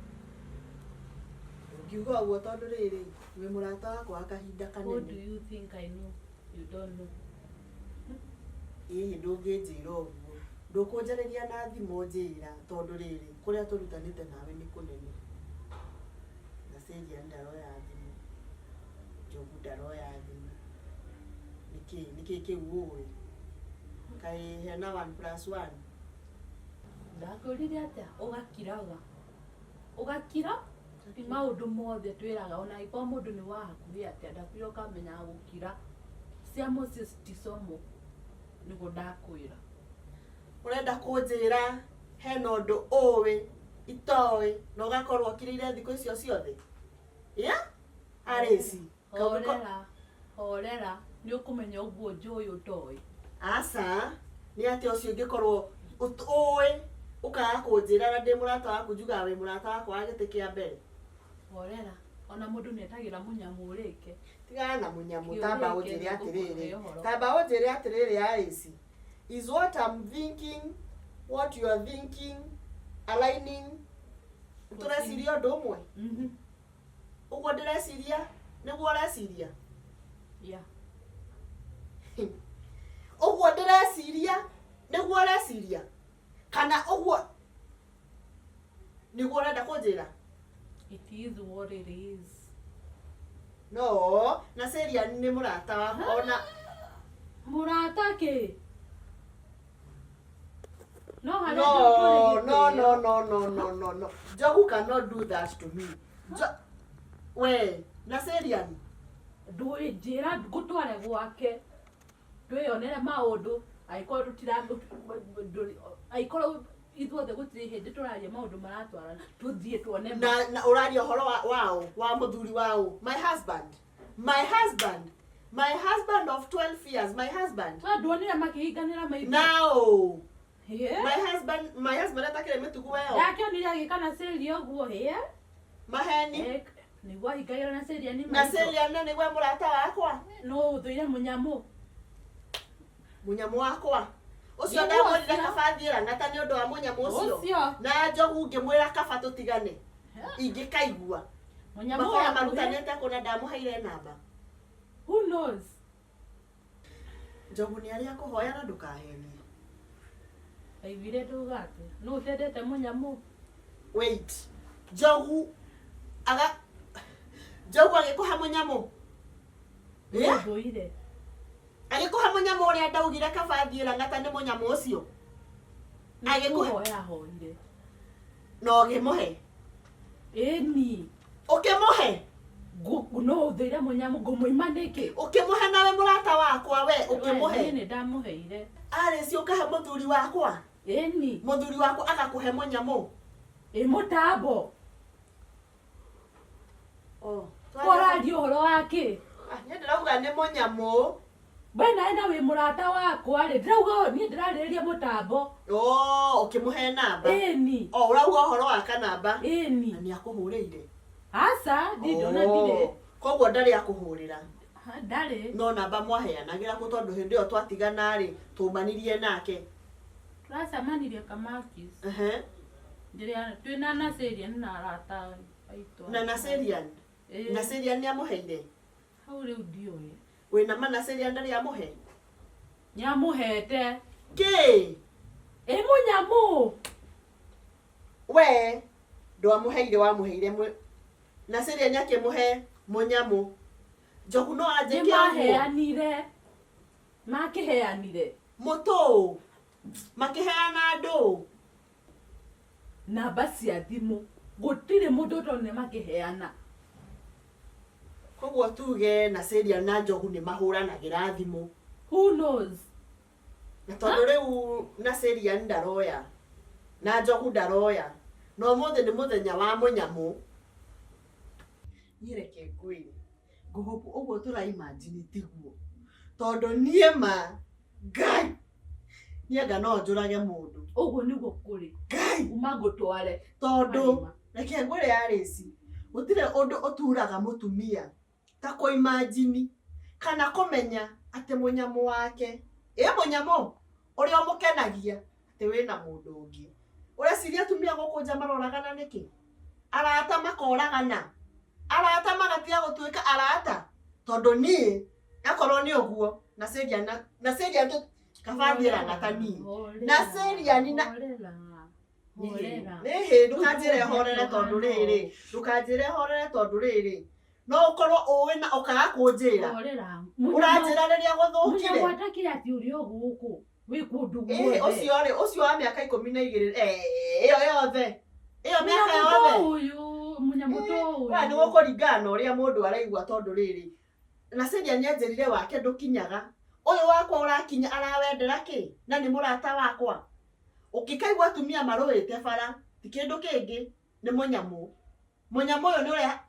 Ngiuga uguo tondu riri wi murata wakwa kahinda kanene. What do you think I know? You don't know. Ndungijira uguo. Ndukunjariria na thimo njira tondu riri kuria turutanite nawe ni kunene. Na Syria ndaro ya thimo. Jogu ndaro ya thimo. Niki kiuwe. Kai hena 1+1. Ndakurire atia ugakiraga. Ugakira? Ti maundu mothe twiraga ona ipo mundu ni wa hakuhi atia ndakwira ukamenya gukira. Cia Moses tisomo nigo ndakwira. Urenda kunjira hena undu uwi itowi na ugakorwo kirire thiko icio ciothe. Arisi. Horera ni ukumenya uguo njuyu utoyi. Asa ni ati ucio ngikorwo uwi ukaga kunjira na ndi murata waku njuga we murata waku wa gite kia mbere. Horera ona mundu netagira Munyamu urike. Tigana na Munyamu tamba unjire atiriri. Tamba unjire atiriri Arisi. Is what I'm thinking, what you are thinking, aligning. Tureciria undu umwe. Uguo ndireciria niguo ureciria. Uguo ndireciria niguo ureciria. Kana uguo niguo urenda kunjira. It is what it is. No, na Syria ni murata wakwa ona murata ke. No. Jogu cannot do that to me. We, na Syria ndui njira gutware gwake. Twionere maundu aikoro rutirangu aikoro ithuothe gutiri hindi turaria maundu maratwarana tuthie tuone na uraria horo wa muthuri wao. My husband of 12 years, my husband. Ndonire makihinganira maitho. Now. My husband atakire mitugu weo. Yakionire agikana Syria uguo maheni. Niguo hingagira na Syria ni na Syria ne niguo murata wakwa. No uthuire Munyamu wakwa. Ucio ndamwirire kabathira ngata ni undu wa Munyamu ucio. Na njogu ngimwira kaba tutigane. Ingikaigua. Munyamu marutanite kuna ndamuheire namba. Who knows? Njogu ni aria kuhoya na ndukahenie. Aivire ndugate. No utendete Munyamu. Wait. Njogu agikuha Munyamu. Nduire. Agikuha Munyamu uria ndaugire kabathira ngata ni Munyamu ucio. Agikuhoya hoire. No ngimuhe. Eni. Ukimuhe. No thira Munyamu ngumuimanike. Ukimuhe nawe murata wakwa we ukimuhe. Ni ndamuheire. Ari si ukahe muthuri wakwa. Eni. Muthuri wakwa agakuhe Munyamu. Mutambo. Oh. Koradio horo wake. Ndirauga ni Munyamu. Bena ena wi murata wakwa ri ndirauga ni ndirariria mutambo. Oh, ukimuhe namba. Eni. Oh, urauga horo waka namba. Eni. Na ni akuhurire. Asa, ndona ndire. Koguo ndari akuhurira. Ndari. No namba mwaheanagira ku tondu hindi yo twatigana ri tumanirie nake. Twasamanirie kamakis. Ndiria twina na serian na arata aitwa. Na serian. Na serian ni amuheire. Hau riu ndioe. Wina mana serian ndari amuhe. Nyamuhete. Ki? Munyamu. We ndo amuheire wa muheire na serian yake muhe Munyamu. Njogu no aje ki aheanire. Makiheanire. Muto. Makiheana andu. Namba cia thimu. Gutire mundu tone makiheana. Koguo tuge na serian na Njogu ni mahuranagira thimu. Who knows? Na tondu riu na serian ndaroya. Na Njogu ndaroya. No mothe ni muthenya wa Munyamu. Nyireke kwini. Nguhopu uguo tura imagine tiguo. Tondu nie ma Ngai. Niega no njurage mundu. Uguo niguo kuri. Ngai umagutware. Tondu reke ngure yarisi. Gutire undu uturaga mutumia. Ta ko imagine kana kumenya ate Munyamu wake. Munyamu uri omukenagia ate wina mundu ungi. Ureciria atumia guku nja maroragana niki? Arata makoragana. Arata magatia gutuika arata. Tondu ni akorwo ni uguo na serian tu kabangira ngatani. Na serian na ndukanjire horere tondu riri. Ndukanjire horere tondu riri. No ukorwo uwe na ukaga kunjira. Uranjira riria guthukire. Munyamu atakire ati uri oguku. We kundu guothe. Ucio wa miaka 12 iyo yothe. Iyo miaka yothe. Munyamu to uyu. Wa ni gukuringana uria mundu araigua tondu riri. Na serian nyenjerire wake ndukinyaga. Uyu wakwa urakinya arawendera ki? Na ni murata wakwa. Ukikaigua atumia maruite bara, ti kindu kingi ni Munyamu. Munyamu uyu ni uria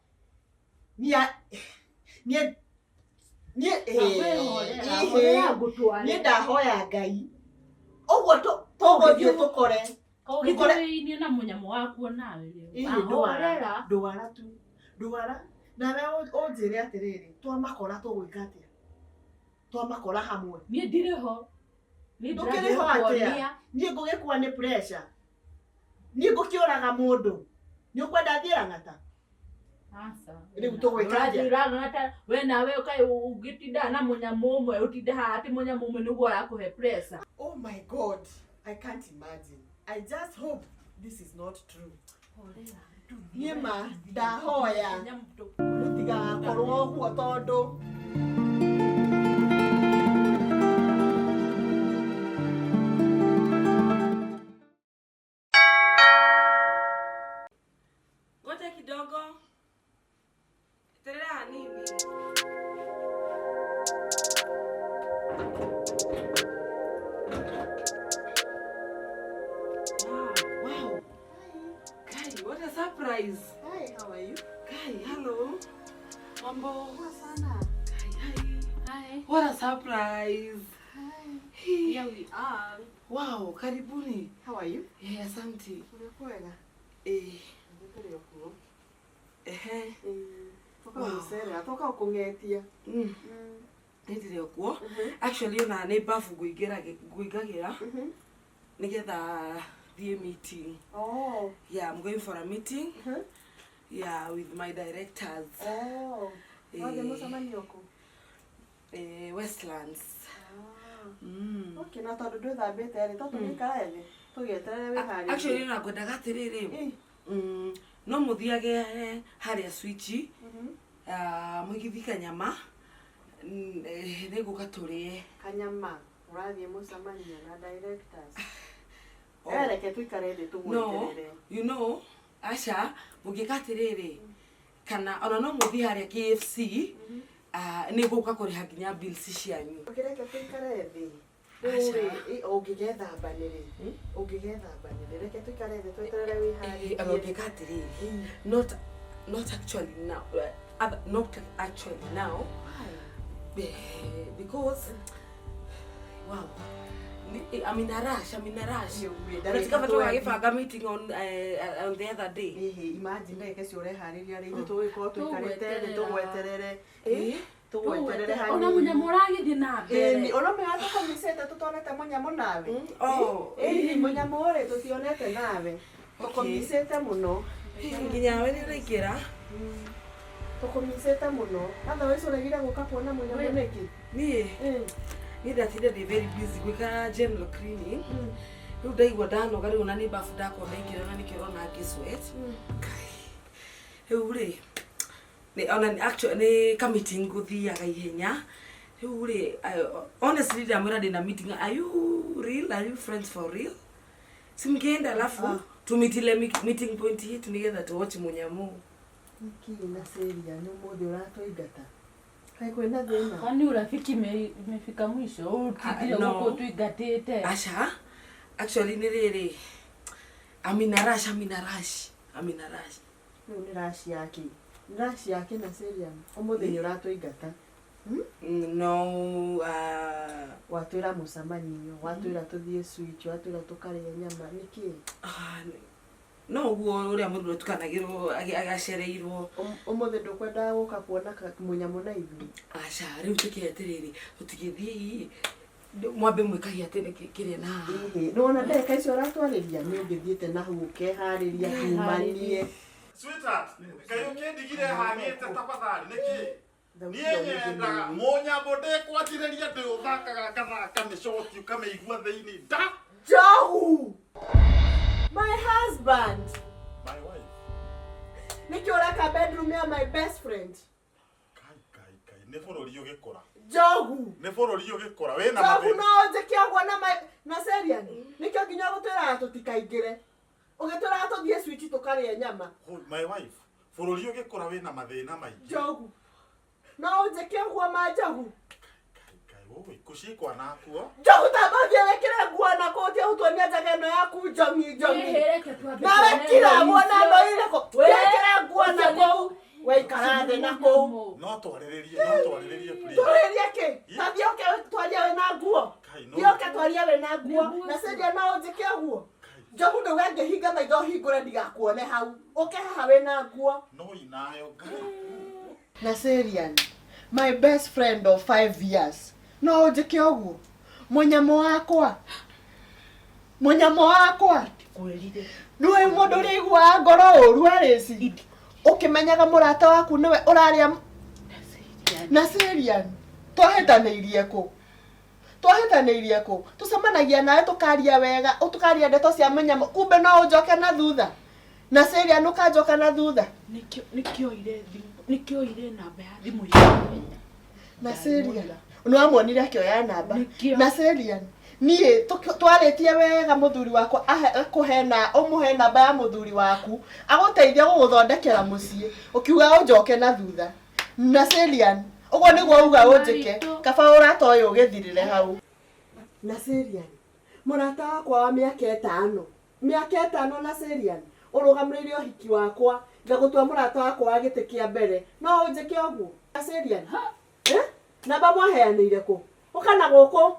ni ndahoya Ngai. Uguo tuguthie tukore. Ngikore na Munyamu waku nawe riu. Ndwara tu. Ndwara. Nawe unjire atiriri, twamakora tugwika atia? Twamakora hamwe. Nie ndiriho. Ni ndukiriho atia? Nie ngugikwa ni pressure. Nie ngukiuraga mundu. Ni ukwenda thira ngata? Asa. Riu tugwika atia? Ngata we nawe ukai ugitinda na Munyamu umwe utinda ati Munyamu umwe niguo arakuhe pressure. Oh my God. I can't imagine. I just hope this is not true. Niema ndahoya mutiga korwo huo tondu ngoja kidogo terera nini wow. Kai, what a surprise. Hi, how are you? Kai, hello. Mambo. Sana. Kai, Hi. what a surprise. Hi. Here we are. Wow, karibuni. How are you? Asante. Unakwenda? Ndio huko. Toka usere, atoka ukungetia. Nitire kuo. Actually na ne bafu guigagira. Nigetha the meeting. Oh. Yeah, I'm going for a meeting. Yeah, with my directors. Oh. Waje musamani yoko. Westlands. Okay, na tondu ndwithambite ri tondu nikara ethi tugieterere we hari. Actually na ngwendaga atiriri. No muthiage haria switch. Mugithi kanyama. Niguka turie. Kanyama. Urathie musamani na directors. Reke tuikare thĩ tũgweterere. You know, aca mũngĩkatirĩrĩ kana ona no mũthi harĩa KFC nĩ gũka kũrĩha nginya bills cianyu. Reke tuikare thĩ. Ũngĩgethambanĩrĩ reke tuikare thĩ tweterere wĩharĩrie. Mũngĩkatirĩrĩ not actually now. Not actually now. Why? Because wow. I'm in a rush. Let's go to a meeting on the other day. Imagine like as you hariria rĩngĩ tũgĩkorwo tũikarĩte tũgweterere. Tũgweterere hani. Ona Munyamu ũragĩthiĩ na mbere. Ona mega tũkomisete tũtonete Munyamu nawe. Munyamu ũrĩ tũtionete nawe. Tũkomisete mũno. Nginya we nĩ ũraingĩra. Tũkomisete mũno. Otherwise ũregire gũka kuona Munyamu nĩkĩ? Niĩ ndatinda ndĩ very busy gwĩka general cleaning. Rĩu ndaigua ndanoga rĩu na nĩ bafu ndakona ingĩra na nĩkĩo ona ngĩ-sweat. Rĩu rĩ ona actually nĩ ka meeting ngũthiaga ihenya. Rĩu rĩ honestly ndamwĩra ndĩna meeting. Are you real? Are you friends for real? Simngĩenda alafu tumitile meeting point yetu nĩgetha tu-watch Munyamu. Niki na seria nĩ mũthĩ ũratũingata. Kwĩna thĩna. Kwani urafiki imefika mwisho? Utidile huko tuigatete. Asha, actually nĩ rĩrĩ. I'm in a rush. Nĩ rush yake. Rush yake na seria. Ũmũthĩ nĩ ũratũingata. No, watwĩra mũcemanio, watwĩra tũthiĩ switch, watwĩra tũkarĩa nyama nĩkĩ? No guo ũrĩa mũndũ tukanagĩrwo agacereirwo. Ũmũthĩ ndũkwenda gũka kuona Munyamu na ithuĩ. Aca rĩu tũkĩeterere tũtigĩthiĩ mwambe mwĩkagia tene kĩrĩa na. Nona ndeka icio ũratwarĩria nĩ ũngĩthiĩte na hau ũkeharĩria kumanie. Sweetheart, kaĩ ũkĩndigire hangĩte tafadhali nĩkĩ? Niĩ nyendaga Munyamu ndĩkwanjĩrĩria ndĩũthakaga ngathaka mĩcoki ũkamĩigua thĩinĩ nda. Johu! My husband. My wife. Niki ureka bedroom ya my best friend. Kai. Nĩ bũrũri ũgĩkũra. Johu. Nĩ bũrũri ũgĩkũra. Wĩna Johu no njĩkĩagwo na seria. Nikio nginya gũtwĩra tũtikaingĩre. Ũgĩtwĩra tũthiĩ switch tũkarĩa nyama. My wife. Bũrũri ũgĩkũra wĩna mathĩna maingĩ. Johu. No njĩkĩagwo ma Johu. Oi, kushikwa nakuo. Johu tabavia wekere nguo na koti utonia jageno yaku jongi. Na wekira mwana ndo ile ko. Wekere nguo na ko. Weikarande na ko. No twarĩrĩrie please. Twarĩrĩrie ki? Tabioke twaria we na nguo. Bioke twaria we na nguo. Na seria no njike nguo. Johu ndo wenge hinga maitho hingũre ndigakuone hau. Oke haha we na nguo. No inayo ngai. Na seria my best friend of 5 years. No njike ũguo. Munyamu wakwa. Kwĩrire. Nũĩ mũndũ ũrĩiguaga ngoro ũru arĩci. Ũkĩmenyaga mũrata waku nĩwe ũrarĩa na Syrian. Twahĩtanĩirie kũ? Tũcemanagia nawe tũkaria wega, ũtũkaria ndeto cia Munyamu. Kumbe no ũnjoke na thutha. Na Syrian ũkanjoka na thutha. Nikio ire namba ya thimũ ya na Syrian. Nĩwamuonire akĩoya namba. Na Syrian. Niĩ twarĩtie wega mũthuri wakwa ũmũhe namba ya mũthuri waku agũteithia gũgũthondekera mũciĩ ũkiuga ũnjoke na thutha. Na Syrian. Ũguo nĩguo uga ũnjĩke. Kaba ũratoya ũgĩthirire hau. Na Syrian. Mũrata wakwa wa mĩaka 5. Mĩaka 5 na Syrian. Ũrũgamĩrĩire ũhiki wakwa. Ngagũtua mũrata wakwa wa gĩtĩ kĩa mbere. No ũnjĩke ũguo. Na Syrian. Namba mwaheanĩire kũ? Ũkana gũkũ.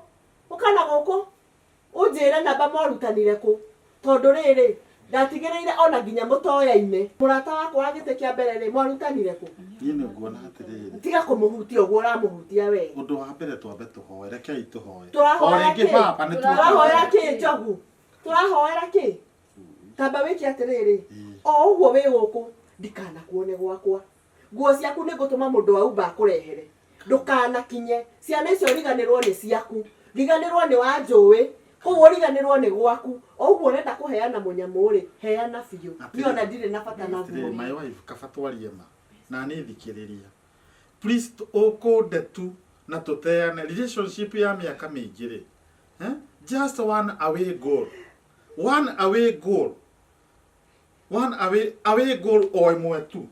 Ũnjĩre namba mwarutanire kũ? Tondũ rĩrĩ ndatigĩrĩire ona nginya mũtoya-inĩ. Mũrata wakwa wa gĩtĩ kĩa mbere rĩ mwarutanire kũ? Niĩ nĩ nguona atĩrĩrĩ. Tiga kũmũhutia ũguo ũramũhutia we. Ũndũ wa mbere twambe tũhoe, rekei tũhoe. Tũrahoera kĩ baba nĩ tũrahoera kĩ Njogu? Tũrahoera kĩ? Tamba wĩke atĩrĩrĩ. O ũguo wĩ gũkũ ndikanakuone gwakwa. Nguo ciaku nĩ ngũtũma mũndũ wa Uber akũrehere. Ndũkanakinye. Ciana icio riganĩrwo nĩ ciaku. Riganĩrwo nĩ wa njũĩ. Koguo riganĩrwo nĩ gwaku. O ũguo ũrenda kũheana Munyamu rĩ, heana biũ. Niĩ ona ndirĩ na bata naguo. My wife kaba twarie ma. Na nĩ thikĩrĩria. Please ũkũnde tu na tũteane relationship ya mĩaka mĩingĩ rĩ. Just one away goal. one away goal o imwe tu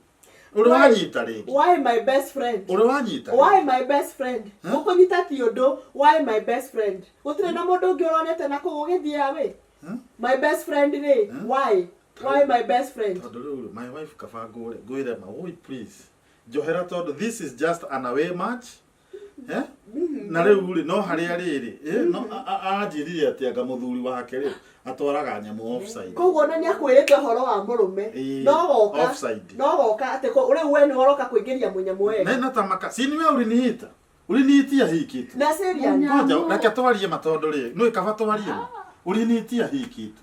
urwanyita ringi why my best friend urwanyita why my best friend ukonyita tiondo why my best friend utire na mundu ungi uronete na kugithia we my best friend ni why my best friend my wife kafango goire ma please johera todo this is just an away match na riu ri no haria riri no ajirire ati anga muthuri wake ri atwaraga nyamu offside koguo na ni akwirite horo wa murume no goka ati ko uri we ni horoka kuingiria Munyamu Wega na tamaka si niwe urinitia hikitu na seria ngoja reke twarie matondo ri no ikaba twarie urinitia hikitu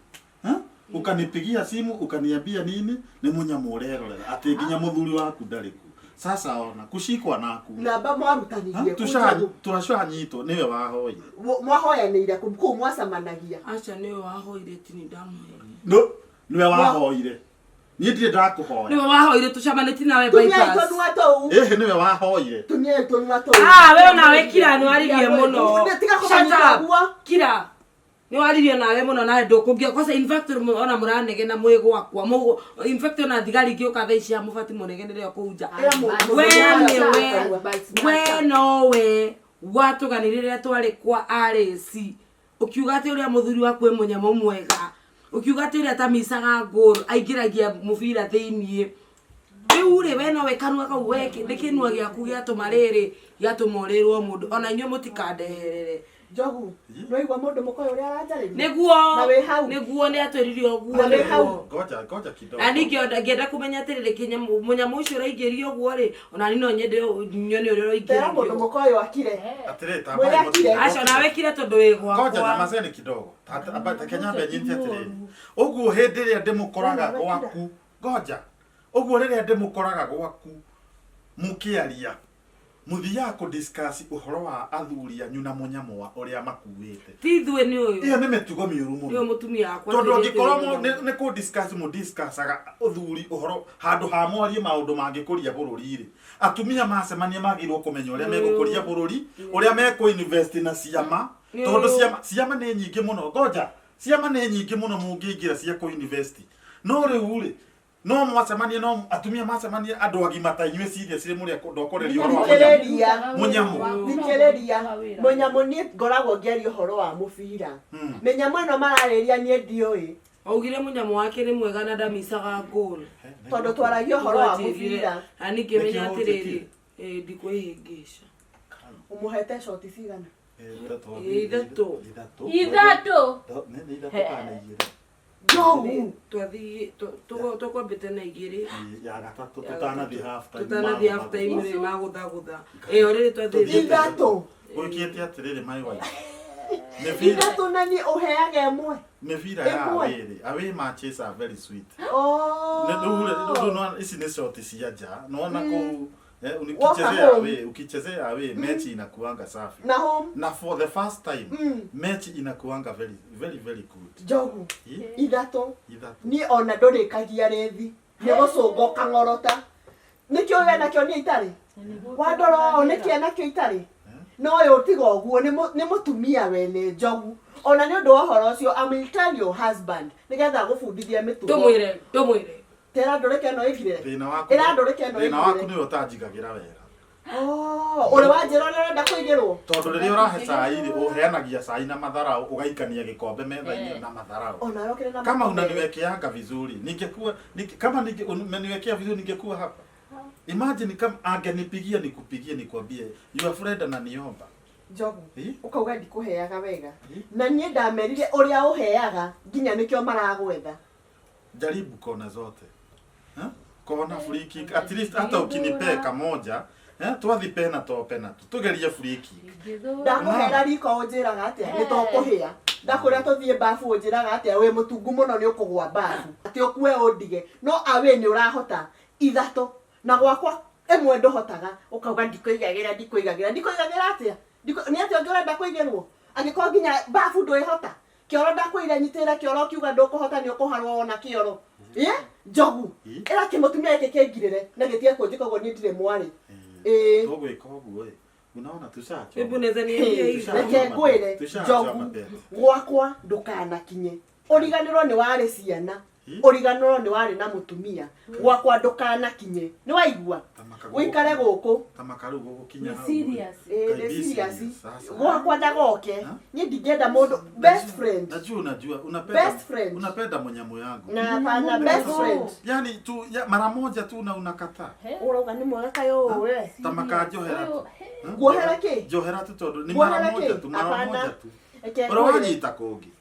ukanipigia simu ukaniambia nini ni Munyamu urerorera ati nginya muthuri waku ndariku sasa ona kushikwa naku namba mwarutanirie turashanyitwo niwe wahoire mwahoyanire ku mwasamanagia acha niwe wahoire tini damu no niwe wahoire ni ndire ndakuhoya niwe wahoire tucamanĩtie nawe bypass niwe wahoire tumia itonwa to wewe nawe kira ni waririe muno kira ni waririe nawe muno nawe ndukungia kosa in fact ona muranege na mwego wakwa in fact ona thigari ngioka thaici ya mubati munege nire kuunja we nowe watuganirire twari kwa RC ukiuga ati uria muthuri waku Munyamu Mwega ukiuga ati uria tamisaga goal aingiragia mubira thiini riu ri we nowe kanua kau weke ndikinua giaku giatumariri giatumorirwo mundu ona inyo mutikandeherere Jogu, no igwa mundu mukoyo uria aranjariri niguo ni atwiririe oguo goja kidogo ani ngienda kumenya atiriri kinyamu Munyamu ucio raingirio oguo ri ona ni no nyende nyone uria raingirio mundu mukoyo akire atireta acio nawe kire tondu wi gwakwa goja na mazeni kidogo ata kenyambe nyinti atiriri oguo hindi ria ndimukoraga gwaku goja oguo riria ndimukoraga gwaku mukiaria muthia ku discuss uhoro wa athuri anyu na Munyamu wa uria makuite tithwe ni uyu iyo ni metugo miuru muno yo mutumia akwa tondu ngikorwo ni ku discussaga uthuri uhoro handu ha mwarie maundu mangikuria bururi ri atumia macemania magirwo kumenya uria megukuria bururi uria meku invest na ciama tondu ciama ni nyingi muno goja ciama ni nyingi muno mungiingira cia ku invest no riu ri no mwacemania no atumia macemania andu agima ta inywe ciria cire muri ndokoreria horo wa Munyamu Munyamu ni ngoragwo ngeria horo wa mubira Munyamu no marariria ni ndioi augire Munyamu wake ni mwega na ndamisaga goal tondu twaragio horo wa mubira ani kimenya atiriri ndikwihingisha umuhete shot cigana ithatu Jogu twathi tukwambite na igiri ya gatatu tutanathi half time ri magutha oriri twathi ithatu ukiete atiriri mai wa ithatu nani uheage emwe mevira ya away matches are very sweet no isi ni short siaja naona ko ukichezea away mechi inakuanga safi na for the first time mechi inakuanga very good Jogu ithatu ni ona ndurikagia rethi ni gucungo kangorota nikio we nakio ni itari wadoro nikio nakio itari no yo tigo guo ni mutumia wene Jogu ona ni undu wa horo ucio I will tell your husband nigetha gufundithia mitugo ndumwire tera ndureke no igire thina waku ni utanjigagira wega uri wanjira urenda kuigirwo tondu riria urahe cai ri uheanagia cai na matharau ugaikania gikombe metha-ini na matharau kama unaniwekeanga vizuri kama umeniwekea vizuri ningekuwa hapa imagine kama angenipigia nikupigie nikwambie your friend ananiomba Jogu ukauga ndikuheaga wega na nie ndamerire uria uheaga nginya nikio maragwetha jaribu kona zote kona free kick at least hata ukinipe kamoja twathi pena tugerie free kick ndakuhera riko unjiraga atia ni tokuhia ndakuria tuthie bafu unjiraga atia we mutungu muno ni ukugwa bafu ati ukue undige no awe ni urahota ithatu na gwakwa emwe ndohotaga ukauga ndikoigagira atia ni atia ngirenda kuigirwo angiko nginya bafu nduihota kioro ndakwira nyitira kioro kiuga ndukuhota ni ukuharwo ona kioro Jogu era kimutumia yake kengirire na gitie kunjikagwo ni ndire mwari tugwika uguo unaona tusacho hebu naweza niambia hivi reke ngwire Jogu gwakwa ndukana kinye Origanirwo ni wari ciana. Origanirwo ni wari na mutumia. Gwakwa ndukana kinye. Ni waigua? Wikare guku. Tamakaru gukinya. Ni serious. Ni serious. Gwakwa ndagoke. Ni ndingenda mundu best friend. Najua unapenda. Best friend. Unapenda Munyamu yangu. Na best friend. Yani tu mara moja tu na unakataa. Urauga ni mwega kayo we. Tamaka johera. Guohera ki? Johera tu tondu ni mara moja tu, mara moja tu. Urawanyita kungi.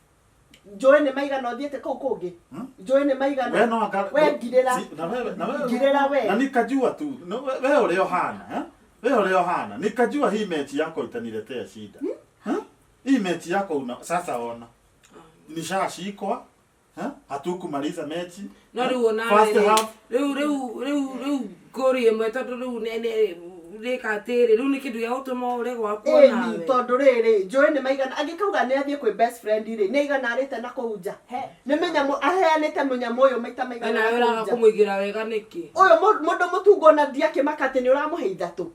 Joe ne maigana othiete kau kungi. Joe ne maigana. We no aka. We ngirira. Na wewe. Ngirira we. Na nikajua tu. Wewe ule Yohana, Wewe ule Yohana. Nikajua hii mechi yako itaniletea shida. Hii mechi yako sasa ona. Nishashikwa. Hatukumaliza mechi. No riu ona. Riu gori emwe tondu riu nene rekatiri riu ni kindu ya utuma ure gwakwo nawe. Tondu riri Joe ne maigana agikauga ni athie kwi best friend ri ni igana arite na kuja. Ni Munyamu aheanite Munyamu uyu maita maigana. Na uraga kumuigira wega niki. Uyu mundu mutungo na ndia kimakate ni uramuhe ithatu.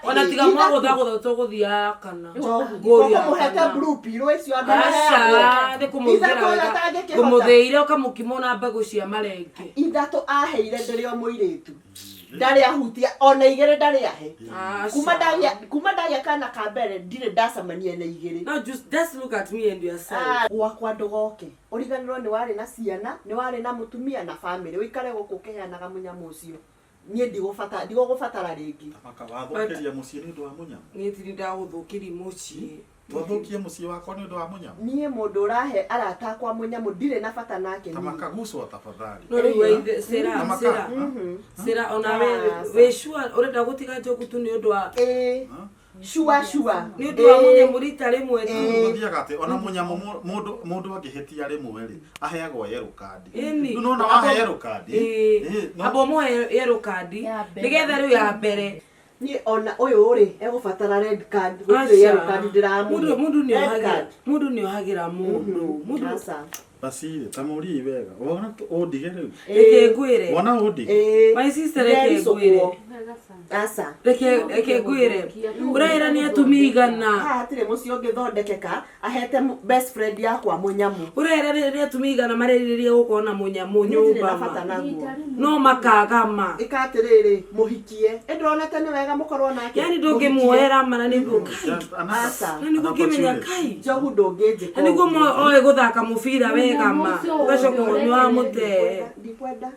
Ona tiga mwago thago tuguthia kana. Gori muhete group iro icio andu acha de kumuigira wega. Kumuthiire ukamukimona mbegu cia marenge. Ithatu aheire ndiri o muiritu. Ndari ahutia ona igere ndari ahe. Kuma ndagia kana ka mbere ndire ndacamania na igere. Now just look at me and yourself. Gwakwa ndugoke. Origanirwo ni wari na ciana, ni wari na mutumia na family. Wikare guku kiheanaga Munyamu ucio. Nie ndigũgũbatara ringi. Makawathukiria muciĩ nĩ ũndũ wa Munyamu. Niĩ tiri ndagũthũkirie muciĩ. Twathukie muciĩ wakwa nĩ ũndũ wa Munyamu. Niĩ mũndũ ũrahe arata akwa Munyamu ndirĩ na bata nake. Tamakaguswa tafadhali. No rĩu Sera ona we sure urenda gũtiga njogu tu nĩ ũndũ wa Shua. Nĩ ũndũ wa Munyamu rita rĩmwe tu. Gũthiaga atĩ ona Munyamu mũndũ angĩhĩtia rĩmwe rĩ aheagwo yellow card. Nĩ wona wahe yellow card. Abo mo yellow card. Nĩgetha rĩu ya mbere. Ni ona ũyũ rĩ egũbatara red card. Gũtirĩ yellow card ndĩramuhe. Mundu nĩ ohagira mundu. Basire tamuri wega. Wona ondige rĩu. Reke ngwire. Wona ondige. My sister reke ngwire. Asa. Reke ngwire. Uraira ni atumia igana. Hatirĩ muciĩ ũngĩthondekeka ahete best friend yakwa Munyamu. Uraira ni atumia igana mareririe gũkona Munyamu nyũmba. No makagama. Ikatirĩrĩ muhikie. Ndĩronete nĩ wega mũkorwo nake. Yani ndũngĩmuoera mana nĩguo. Asa. Nĩguo kĩmenya kai. Njogu ndũngĩnjĩka. Nĩguo oe gũthaka mũbira wega ma. Ũgacoka ũnywa mũte. Ndikwenda.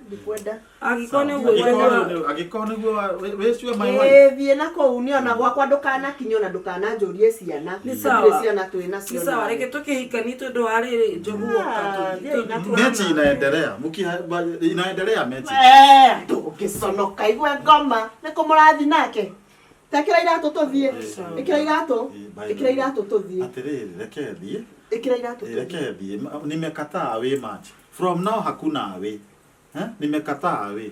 Agikone guo wecue mai wai. Thiĩ na kũu nĩ ona gwakwa ndũkanakinya ona ndũkananjũrie ciana. Nĩ sawa. Ciana twĩna cio. Nĩ sawa reke tũkĩhikani tondũ wa rĩrĩ njogu woka. Mechi inaendelea. Inaendelea mechi. Ndũngĩconoka igue ngoma nĩ kũmũrathi nake. Tekera iratũ tũthiĩ. Ĩkĩra iratũ tũthiĩ. Atĩrĩrĩ reke thiĩ. Ĩkĩra iratũ tũthiĩ. Reke thiĩ. Nimekataa away match. From now hakuna away. Nimekataa away.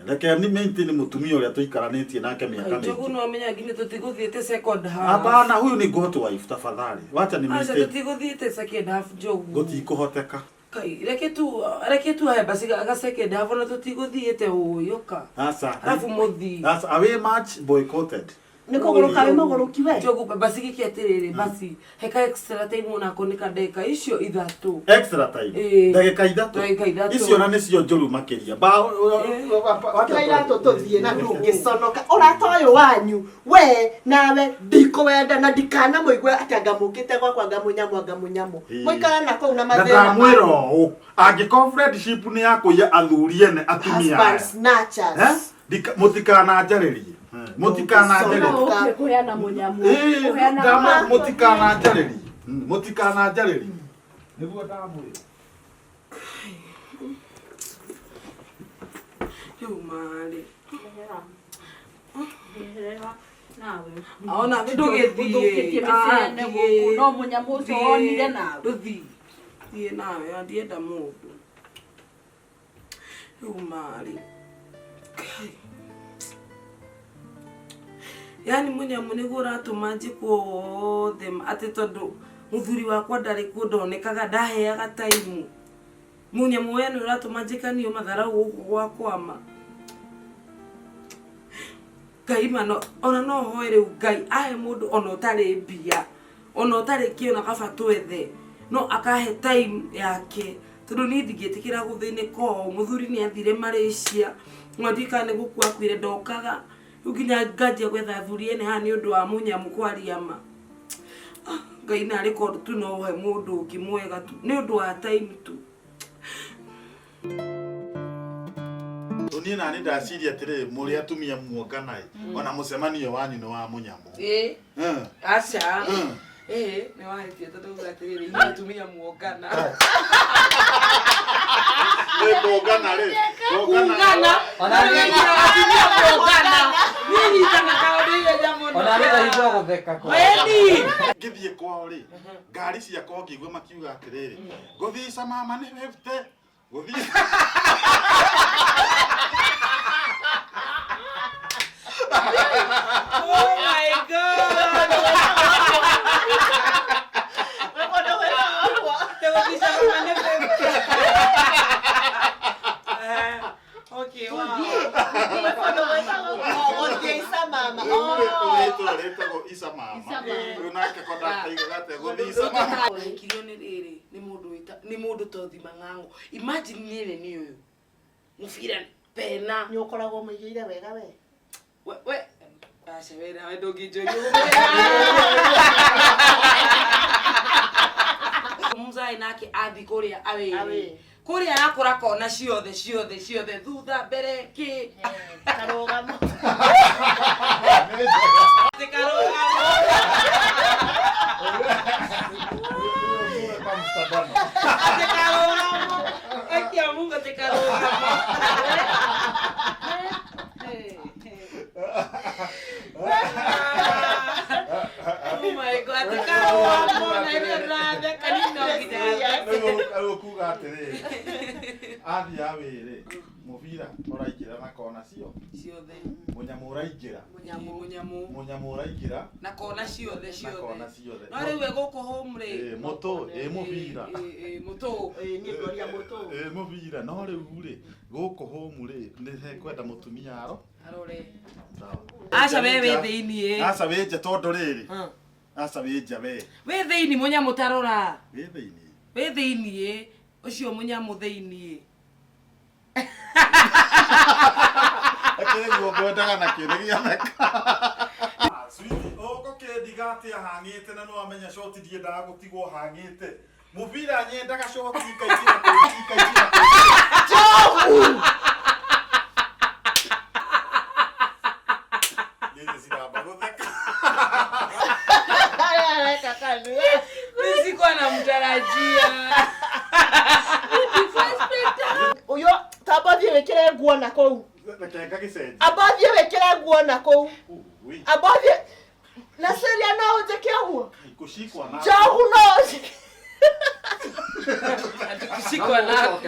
Reke ni maintain mutumia uria tuikaranĩtie nake mĩaka mĩingĩ. Njogu no amenya nginya tũtigũthiĩte second half. Hapana, huyu ni got wife tafadhali. Wacha ni maintain. Acha tũtigũthiĩte second half njogu. Gũtikũhoteka. Kai reke tu haya basi ga second half na tũtigũthiĩte ũyũka. Asa. Alafu muthi. Asa away match boycotted. Nĩkũgũrũka wĩ mũgũrũki we. Njogu basi gĩkĩatĩrĩrĩ basi heka extra time onako nĩkandeka icio ithatũ. Extra time. Ndagĩka ithatũ. Icio na nĩcio njũru makĩria. Ĩkĩra iratũ tũthiĩ na ndũngĩconoka. Ũrata ũyũ wanyu we nawe ndikũwenda na ndikana mũigue atĩ ngamũkĩte gwakwa Munyamu. Mũikara na kũu na mathĩna. Ndamwĩra ũũ angĩkorwo friendship nĩ ya kũiya athuri ene atumia. Husband snatchers. Mũtikananjarĩrie. Mũtikananjarĩrie. Kuheana Munyamu. Mũtikananjarĩrie. Nĩguo ndamwĩra. Yumari. Nawe. Ona ndũgĩthiĩ. No Munyamu ũcio onire nawe. Thiĩ nawe ndienda mũndũ. Yumari. Yani Munyamu nĩguo ũratũma njĩkwo othe atĩ tondũ mũthuri wakwa ndarĩ kuo ndonekaga ndaheaga time. Munyamu we nĩ ũratũma njĩkanio matharau gũkũ gwakwa ma. Ngai mano ona no hoe rĩu Ngai ahe mũndũ ona ũtarĩ mbia ona ũtarĩ kĩona kaba twethe no akahe time yake tondu ni ndigĩtĩkĩra gũthĩnĩka Muthuri ni athire Malaysia ng'ondika nĩ gũkua kwire ndokaga ukinya ngajia gwetha thuri ene ha ni undu wa Munyamu kwaria ma Ngai na record tu no he mundu ũngĩ mwega tu ni undu wa time tu Tuni na ni ndaciria atire muri atumia muoka nai ona mucemanio wanyu no wa Munyamu acha ni wahetie tondu atire ni atumia muongana muongana ri muongana ona ni atumia muongana ni tana kaundu ile jamono ona ni ndahitwo gutheka kwa weni ngithie kwao ri ngari cia kwa ngigwe makiuga atiriri guthisa mama ni wefte guthisa Oh my God! Okay, wow. Isa mama. Isa mama. Unake konda taigate guthisa mama. Kilio ni riri ni mundu tothi mangango. Imagine nile ni uyu. Mufira pena. Ni ukoragwo muigire wega we. We acha wera we ndungijori muzai nake athi kuria awe kuria akora kona ciothe thutha mbere ki karogamo akia Mungu te karogamo Oh my God, te karogamo na ile rada kanino gidara kuga atiri athi awire mubira oraikira na kona ciothe Munyamu uraikira Munyamu uraikira na kona ciothe no riu guku home ri muto mubira muto ni ngoria muto mubira no riu ri guku home ri ni kwenda mutumia arore acha wewe thiini acha weje tondu riri acha weje we thiini Munyamu tarora we thiini ucio Munyamu thiini akire guogodaga na kirigia meka switi oko kendiga ati ahangite na no amenya shot die ndagutigwo hangite mubira nyendaga shot ikaitira Johu yeye ziraba gutheka nisikuwa namtarajia uyo tabathie wekere nguo na kou Nakenga gicenji abathie wekere nguo na kou abathie na seria na ujeke huo kushikwa na Johu no kushikwa na